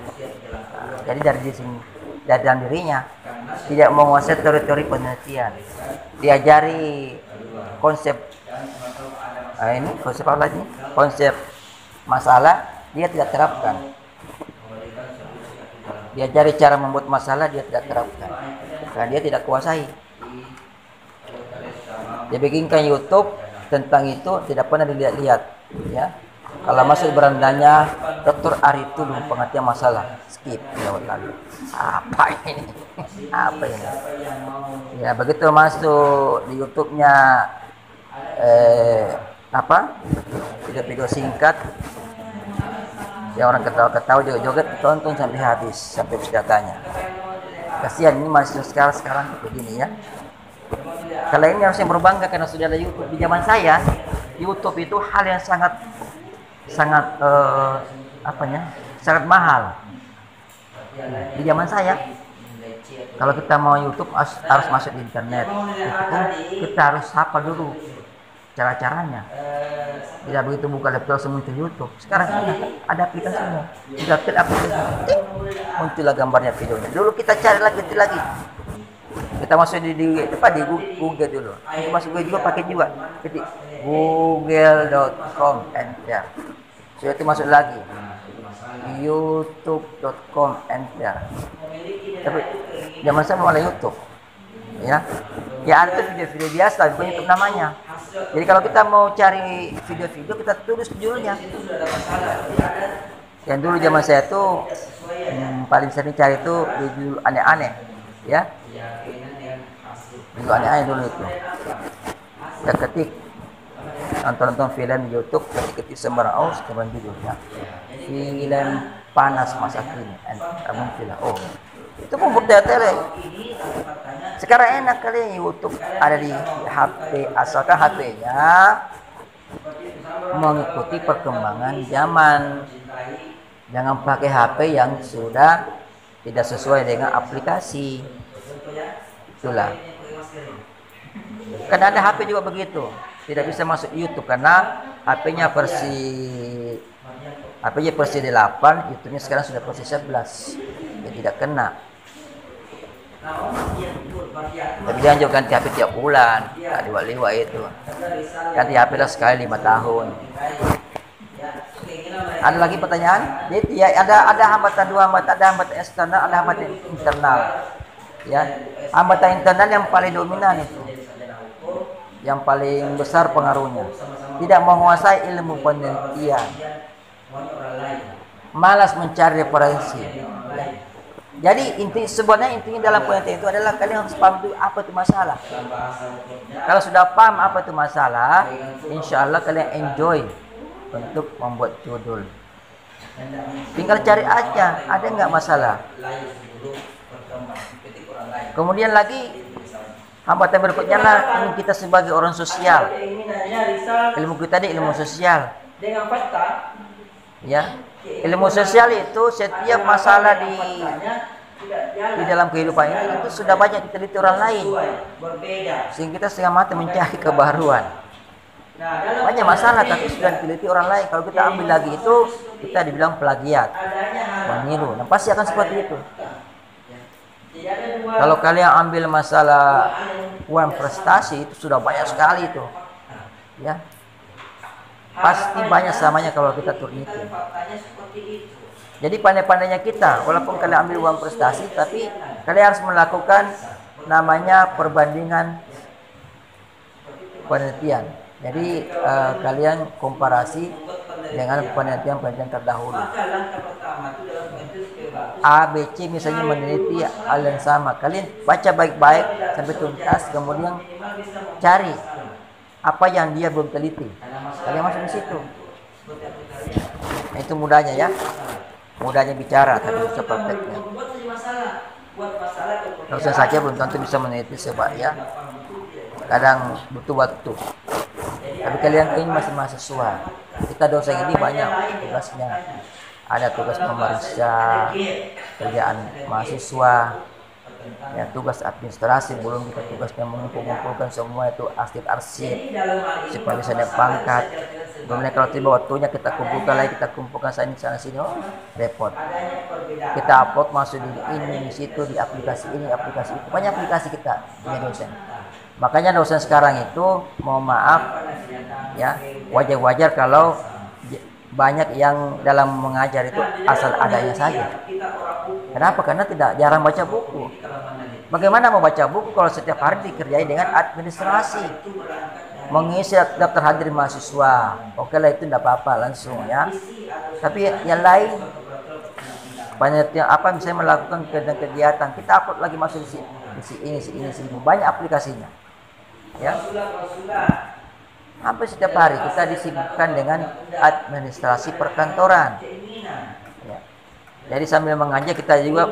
Jadi dari sini, dari dalam dirinya tidak menguasai teritori penelitian. Diajari konsep ini konsep apa lagi? Konsep masalah dia tidak terapkan. Diajari cara membuat masalah dia tidak terapkan. Karena dia tidak kuasai. Dia bikinkan YouTube tentang itu tidak pernah dilihat-lihat, ya. Kalau masuk berandanya Dr. Aritudung pengertian masalah, skip lewat lalu. Apa ini? Apa ini? Ya begitu masuk di YouTube-nya apa? Video-video singkat. Ya orang ketawa-ketawa joget-joget tonton sampai habis, sampai datanya. Kasihan ini mahasiswa sekarang begini ya. Kalau ini harusnya berbangga karena sudah ada YouTube. Di zaman saya, YouTube itu hal yang sangat sangat mahal. Di zaman saya, kalau kita mau YouTube harus masuk di internet. Itu kita harus hafal dulu cara-caranya. Tidak begitu buka laptop langsung muncul YouTube. Sekarang ada aplikasinya. Tinggal klik aplikasi, muncullah gambarnya, videonya. Dulu kita cari lagi. Kita masuk di Google dulu. Kita masuk Google juga pakai juga. Ketik google.com enter. Sudah itu masuk lagi. youtube.com enter. Tapi zaman saya mulai YouTube. Ya. Ya ada video-video biasa, bukan YouTube namanya. Jadi kalau kita mau cari video-video kita tulis judulnya. Yang dulu zaman saya tuh paling sering cari itu judul aneh-aneh, ya. Judul aneh-aneh dulu itu. Kita ketik nonton film di YouTube, ketik sembarang sekarang judulnya. Film panas masa kini, muncullah. Oh, itu pun bertele-tele. Sekarang enak kali YouTube ada di HP, asalkan HP-nya mengikuti perkembangan zaman. Jangan pakai HP yang sudah tidak sesuai dengan aplikasi. Itulah. Karena ada HP juga begitu, tidak bisa masuk YouTube karena HP-nya versi 8, YouTube-nya sekarang sudah versi 11. Dia tidak kena. Tapi jangan juga ganti HP tiap bulan, tak liwat-liwat itu. Ganti HP lah sekali 5 tahun. Ada lagi pertanyaan? Jadi ya, ada hambatan dua hambatan, ada hambatan eksternal, ada hambatan internal. Ya, hambatan internal yang paling dominan itu, yang paling besar pengaruhnya. Tidak menguasai ilmu penelitian, malas mencari referensi. Ya. Jadi sebenarnya intinya dalam penelitian itu adalah kalian harus paham itu apa itu masalah. Kalau sudah paham apa itu masalah, insya Allah kalian enjoy untuk membuat judul. Tinggal cari aja, ada nggak masalah. Kemudian lagi hambatan berikutnya lah, ini kita sebagai orang sosial. Ilmu kita ini ilmu sosial. Ya, ilmu sosial itu setiap masalah di dalam kehidupan ini itu sudah banyak diteliti orang lain, sehingga kita setengah mati mencari kebaruan. Banyak masalah tapi sudah diteliti orang lain. Kalau kita ambil lagi itu, kita dibilang plagiat, meniru. Nah, pasti akan seperti itu. Kalau kalian ambil masalah uang prestasi itu sudah banyak sekali itu, ya. Pasti banyak samanya kalau kita teliti. Jadi pandai-pandainya kita, walaupun kalian ambil uang prestasi, tapi kalian harus melakukan namanya perbandingan penelitian. Jadi kalian komparasi dengan penelitian-penelitian terdahulu. A, B, C misalnya meneliti hal yang sama. Kalian baca baik-baik sampai tuntas, kemudian cari apa yang dia belum teliti. Kalian masuk di situ. Nah, itu mudahnya ya. Mudahnya bicara, tapi bisa prakteknya. Dosen saja belum tentu bisa meneliti sebab ya. Kadang butuh waktu. Tapi kalian ini masih mahasiswa. Kita dosen ini banyak tugasnya. Ada tugas memeriksa kerjaan mahasiswa, ya, tugas administrasi, belum kita tugasnya mengumpulkan semua itu arsip-arsip supaya bisa ada pangkat. Kemudian kalau tiba waktunya kita kumpulkan lagi, kita kumpulkan sana sini, oh repot. Kita upload masuk di ini, di situ, di aplikasi ini, aplikasi itu. Banyak aplikasi kita punya dosen. Makanya dosen sekarang itu, mohon maaf, ya, wajar-wajar kalau banyak yang dalam mengajar itu asal adanya saja. Kenapa? Karena jarang baca buku. Bagaimana mau baca buku kalau setiap hari dikerjai dengan administrasi, mengisi daftar hadir mahasiswa? Oke lah, itu tidak apa-apa langsung ya. Tapi yang lain banyak yang apa misalnya melakukan kegiatan, kita upload lagi masuk di sini, banyak aplikasinya. Ya. Hampir setiap hari kita disibukkan dengan administrasi perkantoran. Ya. Jadi sambil mengajar kita juga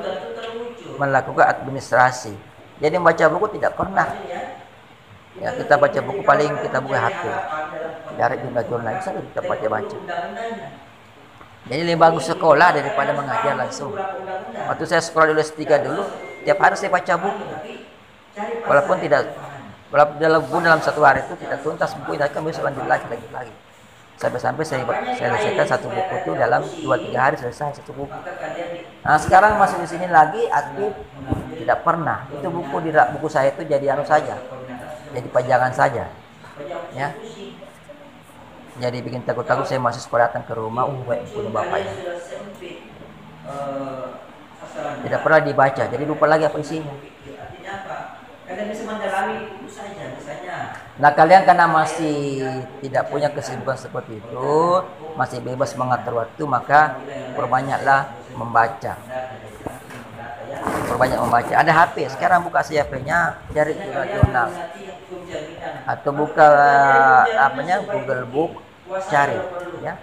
melakukan administrasi. Jadi membaca buku tidak pernah. Ya, kita baca buku paling kita buka HP. Dari jurnal saja kita baca. Jadi lebih bagus sekolah daripada mengajar langsung. Waktu saya sekolah dulu S3 dulu, tiap hari saya baca buku. Walaupun dalam satu hari itu tidak tuntas buku, tapi kan bisa lanjut lagi. Sampai saya selesaikan satu buku itu dalam 2-3 hari selesai satu buku. Nah sekarang masih di sini lagi aktif, tidak pernah. Itu buku saya itu jadi saja, jadi pajangan saja, ya. Jadi bikin takut-takut saya masih sekolah datang ke rumah, punya bapaknya. Tidak pernah dibaca, jadi lupa lagi apa isinya. Nah kalian karena masih tidak punya kesibukan seperti itu, masih bebas mengatur waktu, maka perbanyaklah membaca. Ada HP, sekarang buka si HP-nya, cari jurnal atau buka Google Book, cari ya.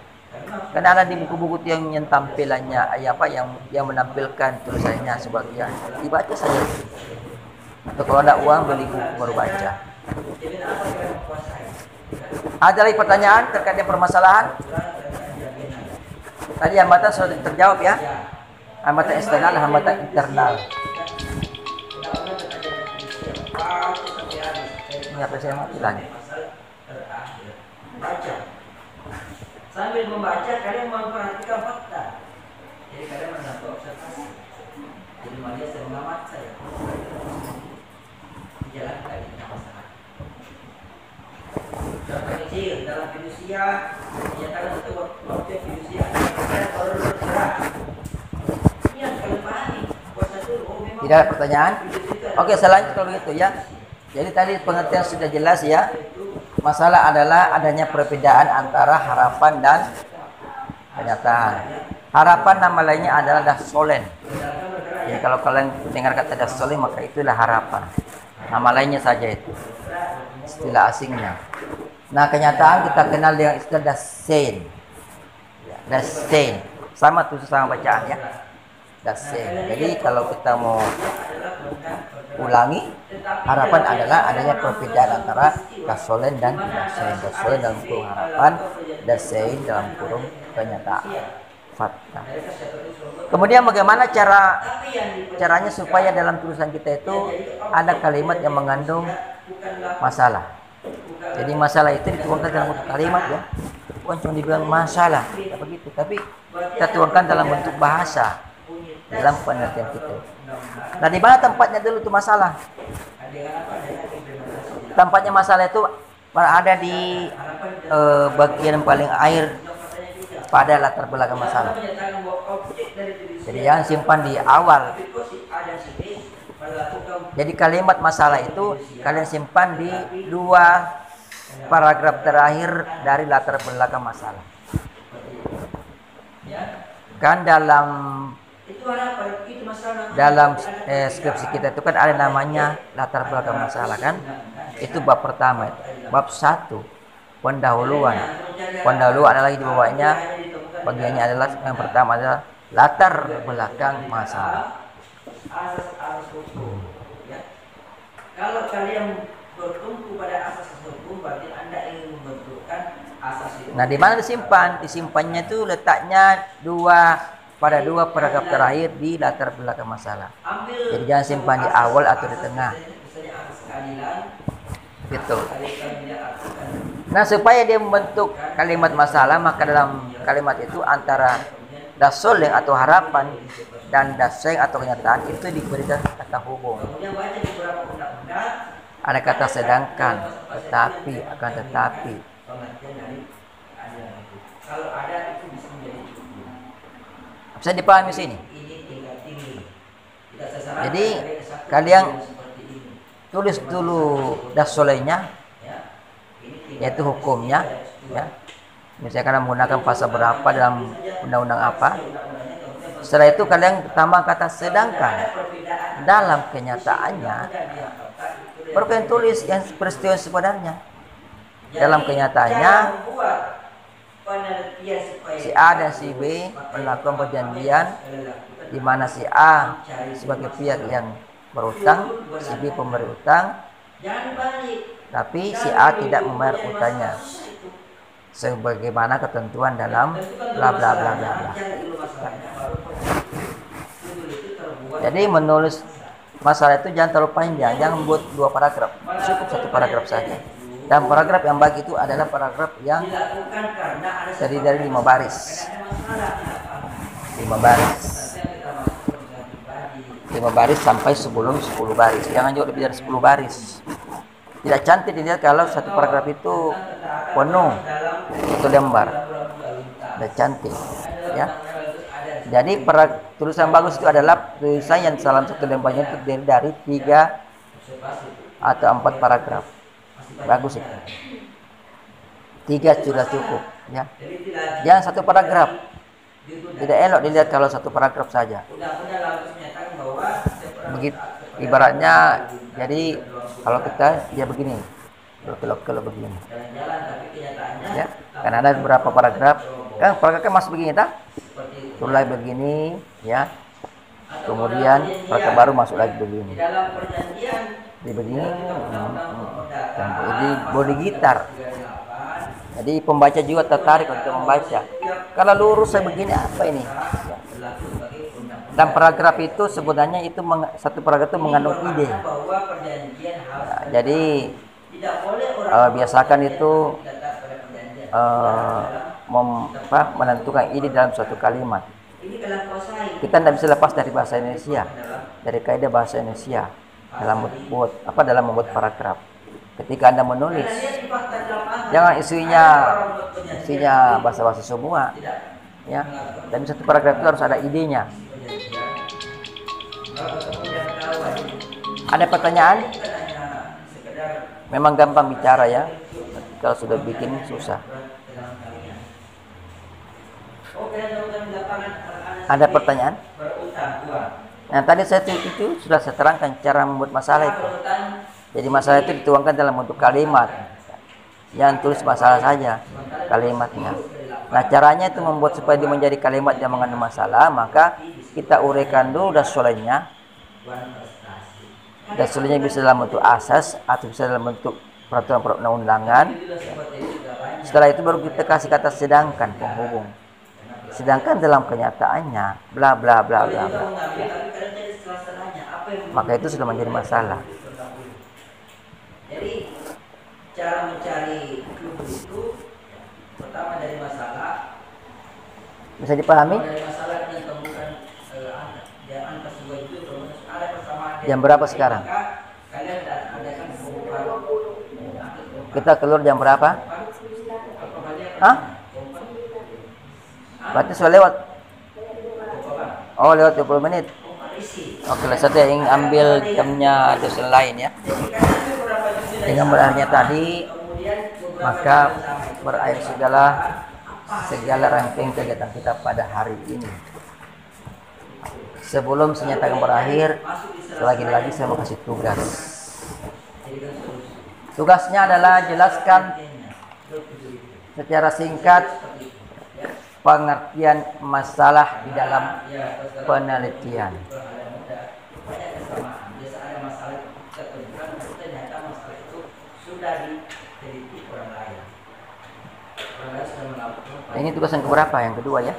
Karena ada di buku-buku yang tampilannya yang menampilkan tulisannya sebagian, dibaca saja. Atau kalau ada uang beli buku baru baca. Ada lagi pertanyaan terkait dengan permasalahan? Tadi hambatan sudah terjawab ya. Hambatan eksternal, hambatan internal. Ini apa saya mati lagi? Sambil membaca kalian memperhatikan fakta. Jadi kalian mendapat observasi. Jadi manusia mengamat saya. Tidak ada pertanyaan? Oke, selanjutnya kalau begitu ya. Jadi tadi pengertian sudah jelas ya. Masalah adalah adanya perbedaan antara harapan dan kenyataan. Harapan nama lainnya adalah dasolen. Jadi kalau kalian dengar kata dasolen maka itulah harapan. Nama lainnya saja itu. Istilah asingnya. Nah, kenyataan kita kenal dengan istilah dasein. Dasein. Sama tuh sama bacaan ya. Dasein. Jadi kalau kita mau ulangi, harapan adalah adanya perbedaan antara dasolen dan dasein. Dasolen dalam kurung harapan, dasein dalam kurung kenyataan. Fakta. Kemudian bagaimana caranya supaya dalam tulisan kita itu ada kalimat yang mengandung masalah. Jadi masalah itu dituangkan dalam bentuk kalimat ya. Bukan cuma dibilang masalah, tidak begitu, tapi kita tuangkan dalam bentuk bahasa dalam pengertian kita. Nah, di mana tempatnya dulu itu masalah? Tempatnya masalah itu ada di bagian paling akhir pada latar belakang masalah. Jadi jangan simpan di awal. Jadi kalimat masalah itu kalian simpan di 2 paragraf terakhir dari latar belakang masalah. Kan dalam skripsi kita itu kan ada namanya latar belakang masalah kan? Itu bab pertama, bab 1 pendahuluan. Pendahuluan ada lagi di bawahnya. Bagiannya adalah yang pertama adalah latar belakang masalah. Kalau kalian bertumpu pada asas hukum, berarti Anda ingin membentukkan asas itu. Nah, di mana disimpan? Disimpannya itu letaknya pada 2 paragraf terakhir di latar belakang masalah. Jadi jangan simpan di awal atau di tengah. Gitu. Nah, supaya dia membentuk kalimat masalah, maka dalam kalimat itu antara dasolen atau harapan dan dasein atau kenyataan itu diberikan kata hubung. Ada kata sedangkan, tetapi, akan tetapi. Bisa dipahami sini. Jadi kalian tulis dulu dasolennya, yaitu hukumnya, ya. Misalnya kalian menggunakan pasal berapa dalam undang-undang apa. Setelah itu kalian tambah kata sedangkan. Dalam kenyataannya, baru kalian tulis yang peristiwa sebenarnya. Dalam kenyataannya, si A dan si B melakukan perjanjian di mana si A sebagai pihak yang berutang, si B pemberi utang, tapi si A tidak membayar utangnya sebagaimana ketentuan dalam bla bla bla bla bla. Jadi menulis masalah itu jangan terlalu panjang, jangan buat 2 paragraf, cukup 1 paragraf saja. Dan paragraf yang baik itu adalah paragraf yang terdiri dari 5 baris. 5 baris. 5 baris sampai sebelum 10 baris. Jangan juga lebih dari 10 baris. Tidak cantik dilihat kalau 1 paragraf itu penuh 1 lembar. Tidak cantik, ya. Jadi tulisan bagus itu adalah tulisan yang dalam 1 lembarnya terdiri dari 3 atau 4 paragraf. Bagus itu. 3 sudah cukup, ya. Jangan 1 paragraf. Tidak elok dilihat kalau 1 paragraf saja. Begitu ibaratnya, jadi kalau kita dia begini, kalau begini, ya. Kan ada beberapa paragraf, kan paragrafnya masih begini, tak? Mulai begini, ya. Kemudian paragraf baru masuk lagi begini. Di begini, jadi body gitar. Jadi pembaca juga tertarik untuk membaca. Kalau lurus saya begini apa ini? Dan paragraf itu sebenarnya itu 1 paragraf itu mengandung ide. Nah, jadi biasakan itu menentukan ide dalam suatu kalimat. Kita tidak bisa lepas dari bahasa Indonesia, dari kaidah bahasa Indonesia dalam membuat paragraf. Ketika Anda menulis Jangan isinya basa-basi semua. Ya. Dan satu paragraf itu harus ada idenya. Ada pertanyaan? Memang gampang bicara ya. Kalau sudah bikin susah. Ada pertanyaan? Nah, tadi saya itu sudah saya terangkan cara membuat masalah itu. Jadi masalah itu dituangkan dalam bentuk kalimat. Jangan tulis masalah saja kalimatnya. Nah, caranya itu membuat supaya dia menjadi kalimat yang mengandung masalah, maka kita uraikan dulu dasolenya. Dasolenya bisa dalam bentuk asas atau bisa dalam bentuk peraturan perundang-undangan. Setelah itu baru kita kasih kata sedangkan penghubung. Sedangkan dalam kenyataannya bla bla bla bla bla. Maka itu sudah menjadi masalah. Jadi cara mencari clue itu pertama dari masalah. Bisa dipahami? Dari masalah yang temukan angka sebuah itu ada persamaan. Jam berapa sekarang? Kalian adakan Kita keluar jam berapa? Hah? Berarti sudah lewat. Oh, lewat 20 menit. Oke, satu yang ambil jamnya dosen lain ya. Dengan berakhirnya tadi, maka berakhir segala rangkaian kegiatan kita pada hari ini. Sebelum saya nyatakan berakhir, lagi-lagi saya mau kasih tugas. Tugasnya adalah jelaskan secara singkat pengertian masalah di dalam penelitian. Ini tugas yang keberapa? Yang kedua ya?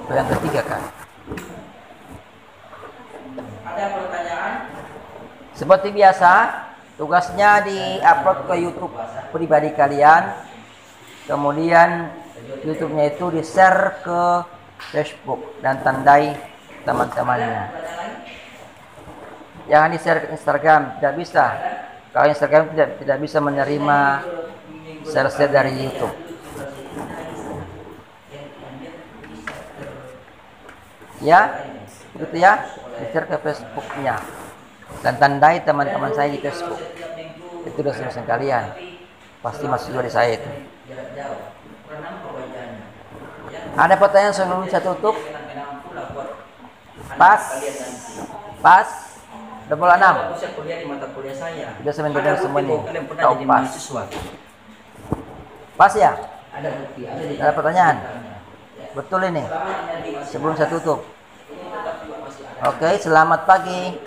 Atau yang ketiga kan? Ada pertanyaan? Seperti biasa, tugasnya di-upload ke YouTube pribadi kalian. Kemudian YouTube-nya itu di-share ke Facebook dan tandai teman-temannya. Jangan di-share ke Instagram, tidak bisa. Kalau Instagram tidak bisa menerima share-share dari YouTube. Ya, begitu ya. Di-share ke Facebook-nya dan tandai teman-teman saya di Facebook. Itu dosen kalian. Pasti masuk juga di saya itu. Ada pertanyaan sebelum saya tutup? Pas 26. Saya kuliah di mata kuliah saya. Sudah sebenarnya semuanya. Kalian pernah Tahu jadi pas. mahasiswa? Pas ya? Ada bukti, Ada pertanyaan? Betul ini. Sebelum saya tutup. Oke, selamat pagi.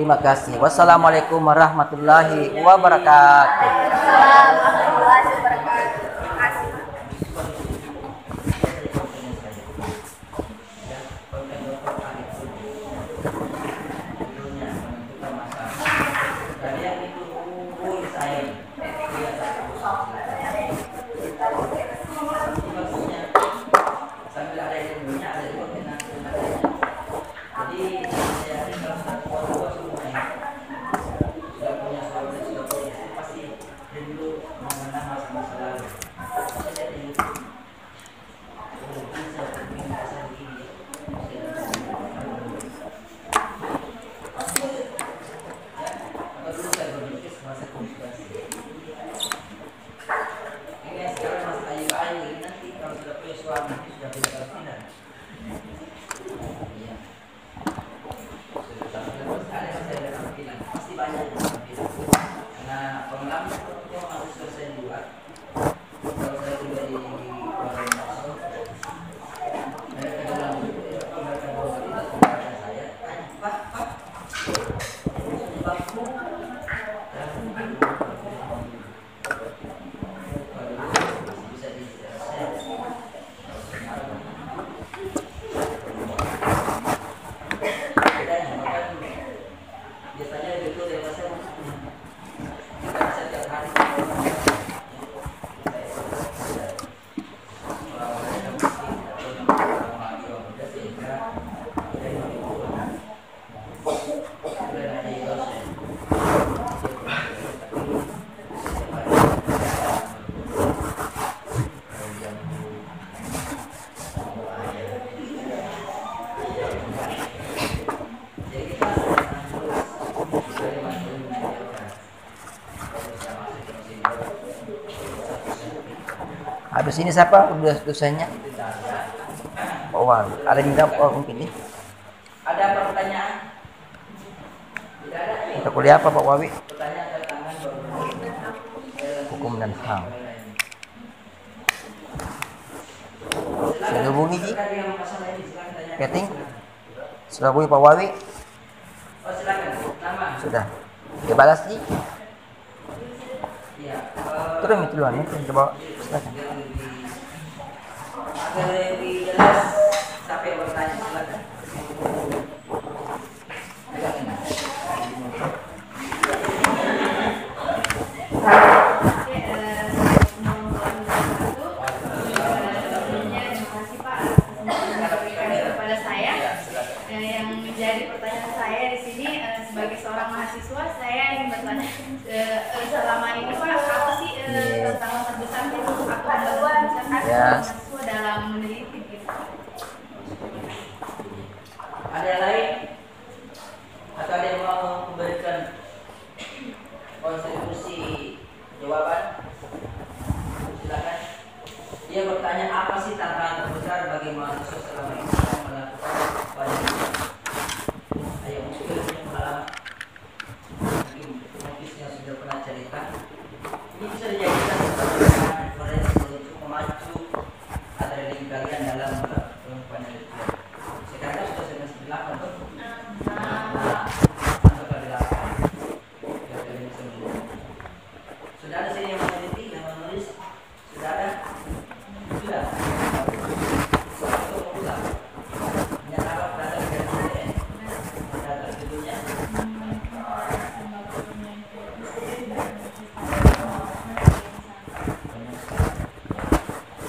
Terima kasih. Wassalamualaikum warahmatullahi wabarakatuh. Jadi Di sini siapa dosennya? Pak Wawi. Ada yang minta mungkin nih. Ada pertanyaan? Tidak ada. Kita kuliah apa Pak Wawi? Pertanyaan tangan Hukum dan HAM. Sudah hubungi Ji? Keting? Sudah hubungi Pak Wawi? Oh silakan. Nama. Sudah. Dia balas Ji? Iya. Terus itu duluan ya, coba silakan. Agar lebih jelas siapa yang bertanya silakan. Kepada saya, yang menjadi pertanyaan saya di sini sebagai seorang mahasiswa, saya ingin bertanya selama ini Pak, apa sih tantangan terbesar atau hambatan terbesar mahasiswa dalam meneliti gitu? Ada yang lain? Atau ada yang mau memberikan kontribusi jawaban? Silakan. Dia bertanya apa sih tantangan terbesar bagi mahasiswa selama ini yang melakukan penelitian? Ayo mungkin punya pengalaman. Mungkin yang sudah pernah cerita. Ini bisa dijadikan sebagai referensi untuk memacu adrenalin kalian dalam melakukan penelitian. Sekarang sudah semester 8 tuh. Sudah ada sini yang meneliti, yang menulis? Sudah ada? Sudah. Untuk ulang. Menyatakan data dari SDN. Data sebelumnya.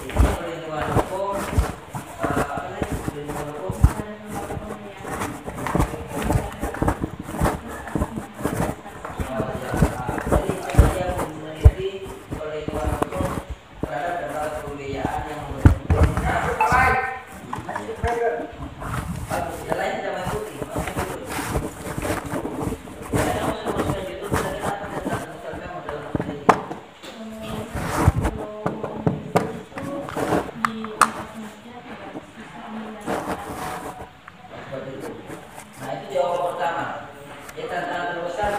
Ini perlindungan hukum. Apa lagi? Perlindungan hukum. Jadi ada yang meneliti perlindungan hukum terhadap data kebudayaan yang bagus. Yang lain tidak mengikuti. Karena masuk itu sudah kenapa dan misalkan dalam penelitian. Seperti itu. Nah itu jawaban pertama. Ya tantangan terbesar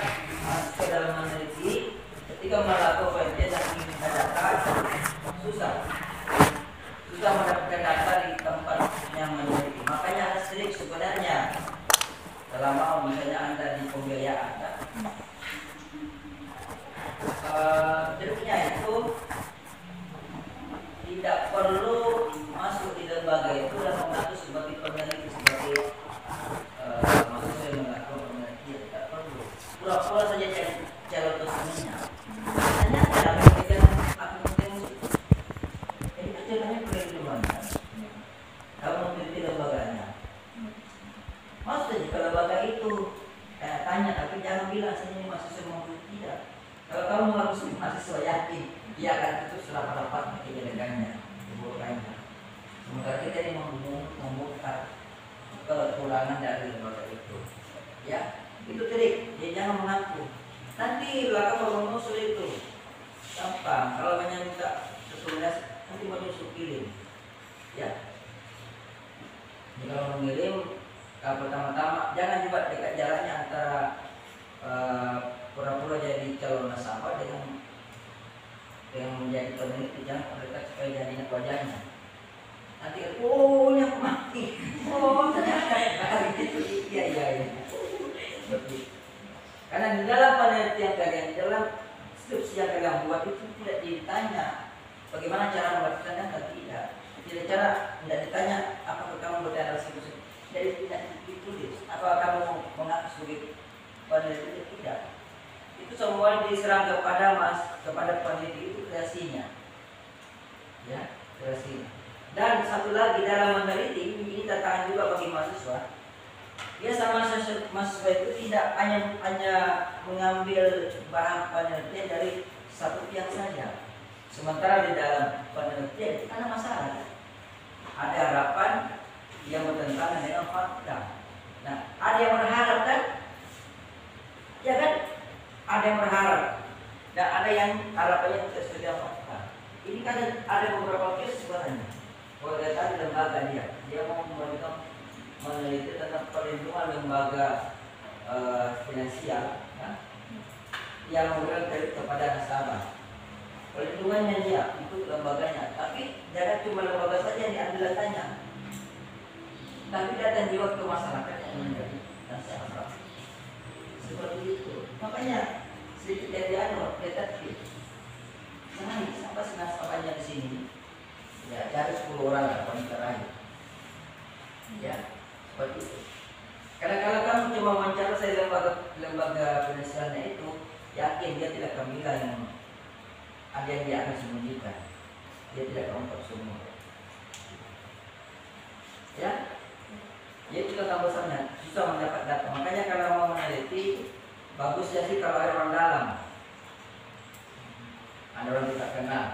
mahasiswa dalam meneliti ketika melakukan penelitian dan ingin data susah mendapatkan data di tempat yang meneliti. Makanya ada trik sebenarnya selama misalnya anda di pembiayaan kan? Triknya itu tidak perlu masuk di lembaga itu dan mengaku sebagai peneliti sebagai mahasiswa yang melakukan penelitian. Tidak perlu pura-pura saja calon dokumennya. Hanya dalam penelitian akun itu ceritanya perlindungan kan? Kamu meneliti lembaganya. Maksudnya kalau lembaga itu tanya tapi jangan bilang saya ini mahasiswa mau tidak. Kalau kamu mengaku mahasiswa yakin dia akan itu setelah rapat penyelidikannya, keburukannya. Sementara kita ini membuka kekurangan dari lembaga itu. Ya, itu trik. Dia jangan mengaku. Nanti belakang baru menyusul itu. Gampang. Kalau banyak minta rekomendasi, nanti menyusul kirim. Ya. Jadi kalau mengirim, pertama-tama jangan juga dekat jaraknya antara pura-pura jadi calon nasabah dengan menjadi peneliti. Jangan dekat supaya jadi wajahnya. Nanti oh ini aku mati. Oh ternyata itu iya. Karena di dalam penelitian kalian, di dalam skripsi yang kalian buat itu tidak ditanya bagaimana cara melakukan data, tidak. Tidak ditanya apakah kamu bertanya skripsi, tidak ditulis. Apakah kamu mengaku sebagai peneliti, tidak. Itu semua diserang kepada peneliti itu kreasinya, ya kreasinya. Dan satu lagi dalam meneliti ini tantangan juga bagi mahasiswa. Biasa mahasiswa itu tidak hanya mengambil bahan penelitian dari satu pihak saja. Sementara di dalam penelitian ada masalah. Ada harapan yang bertentangan dengan fakta. Nah, ada yang berharap kan? Ya kan? Ada yang berharap dan ada yang harapannya tidak sesuai dengan fakta. ini kan ada beberapa case sebenarnya. Kalau dia tadi lembaga dia mau meneliti tentang perlindungan lembaga finansial, ya, yang memberikan kredit kepada nasabah. Perlindungannya dia itu lembaganya, tapi jangan cuma lembaga saja yang diambil datanya, tapi data yang dibuat ke masyarakat yang menjadi nasabah. Seperti itu. Makanya sedikit dari detektif. Nah, sampai nasabahnya di sini. Ya, cari 10 orang lah paling terakhir. Ya, seperti itu. Kadang-kadang kamu cuma wawancara saya lembaga finansialnya itu, yakin dia tidak akan bilang yang ada yang dia akan sembunyikan. Dia tidak akan ungkap semua. Ya, dia juga kambusannya susah mendapat data. Makanya kalau mau meneliti, bagusnya sih kalau ada orang dalam. Ada orang tidak kenal.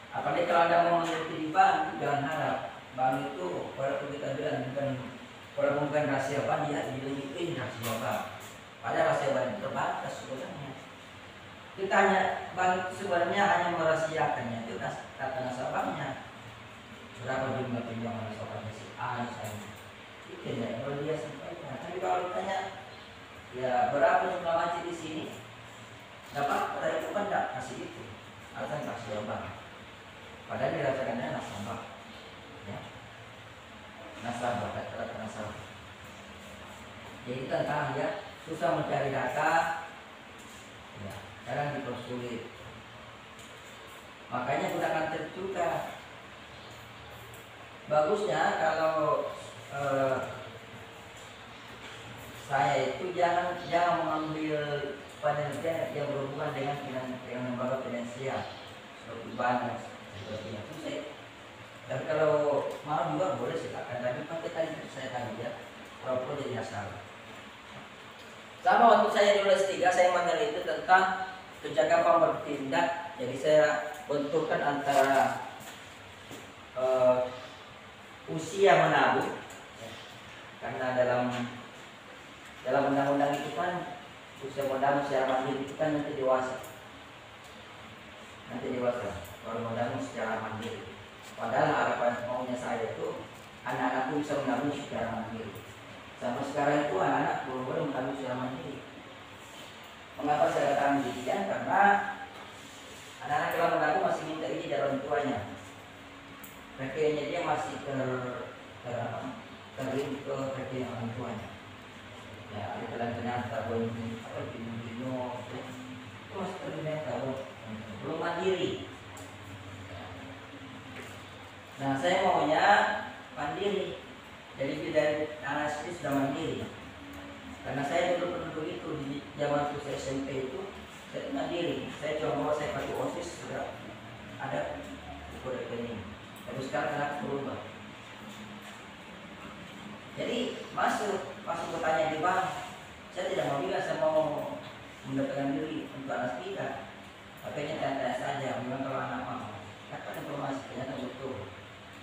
Apalagi kalau Anda mau meneliti di bank, jangan harap bank itu walaupun kita bilang bukan rahasia bank, dia dilindungi rahasia bank. Padahal rahasia bank itu terbatas sebenarnya. Kita hanya bank sebenarnya hanya merahasiakannya itu data nasabahnya. Berapa jumlah pinjaman nasabahnya si A misalnya. Itu yang kalau dia sampaikan. Tapi kalau ditanya ya berapa jumlah macet di sini, dapat pada itu kan tidak kasih itu. Alasan rahasia bank. Padahal dirasakannya nasabah, ya, nasabah, kata nasabah. Jadi tentang ya susah mencari data, ya, kadang dipersulit. Makanya gunakan trik juga. Bagusnya kalau saya itu jangan mengambil penelitian yang berhubungan dengan lembaga finansial seperti bank. Dan kalau mau juga boleh silakan, tapi pakai tadi saya tadi ya, kalau jadi masalah. Sama waktu saya di S3 saya meneliti tentang kecakapan bertindak, jadi saya benturkan antara usia menabung, karena dalam undang-undang itu kan usia menabung secara mandiri itu kan nanti dewasa. Kalau menabung secara mandiri. Padahal harapan maunya saya itu anak-anakku bisa menabung secara mandiri. Sampai sekarang itu anak-anak belum menabung secara mandiri. Mengapa saya katakan demikian? Karena anak-anak kalau menabung masih minta izin dari orang tuanya. Rekeningnya dia masih terlink ke rekening orang tuanya. Ya, ada kelanjutan tabung dino, itu masih terlink tabung, belum mandiri. Nah, saya maunya mandiri. Jadi dari anak SD sudah mandiri. Karena saya dulu pernah begitu di zaman saya SMP itu, saya mandiri. Saya coba saya pakai OSIS sudah ada kode rekening. Tapi sekarang anak berubah. Jadi masuk bertanya di bank. Saya tidak mau bilang saya mau mendaftarkan diri untuk anak kita. Tapi tanya saja. Memang kalau anak mau, dapat informasi ternyata betul.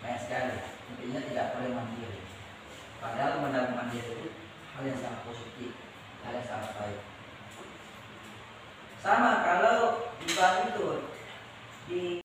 Banyak sekali, intinya tidak boleh mandiri. Padahal menabung mandiri itu hal yang sangat positif, hal yang sangat baik. Sama kalau di bank itu di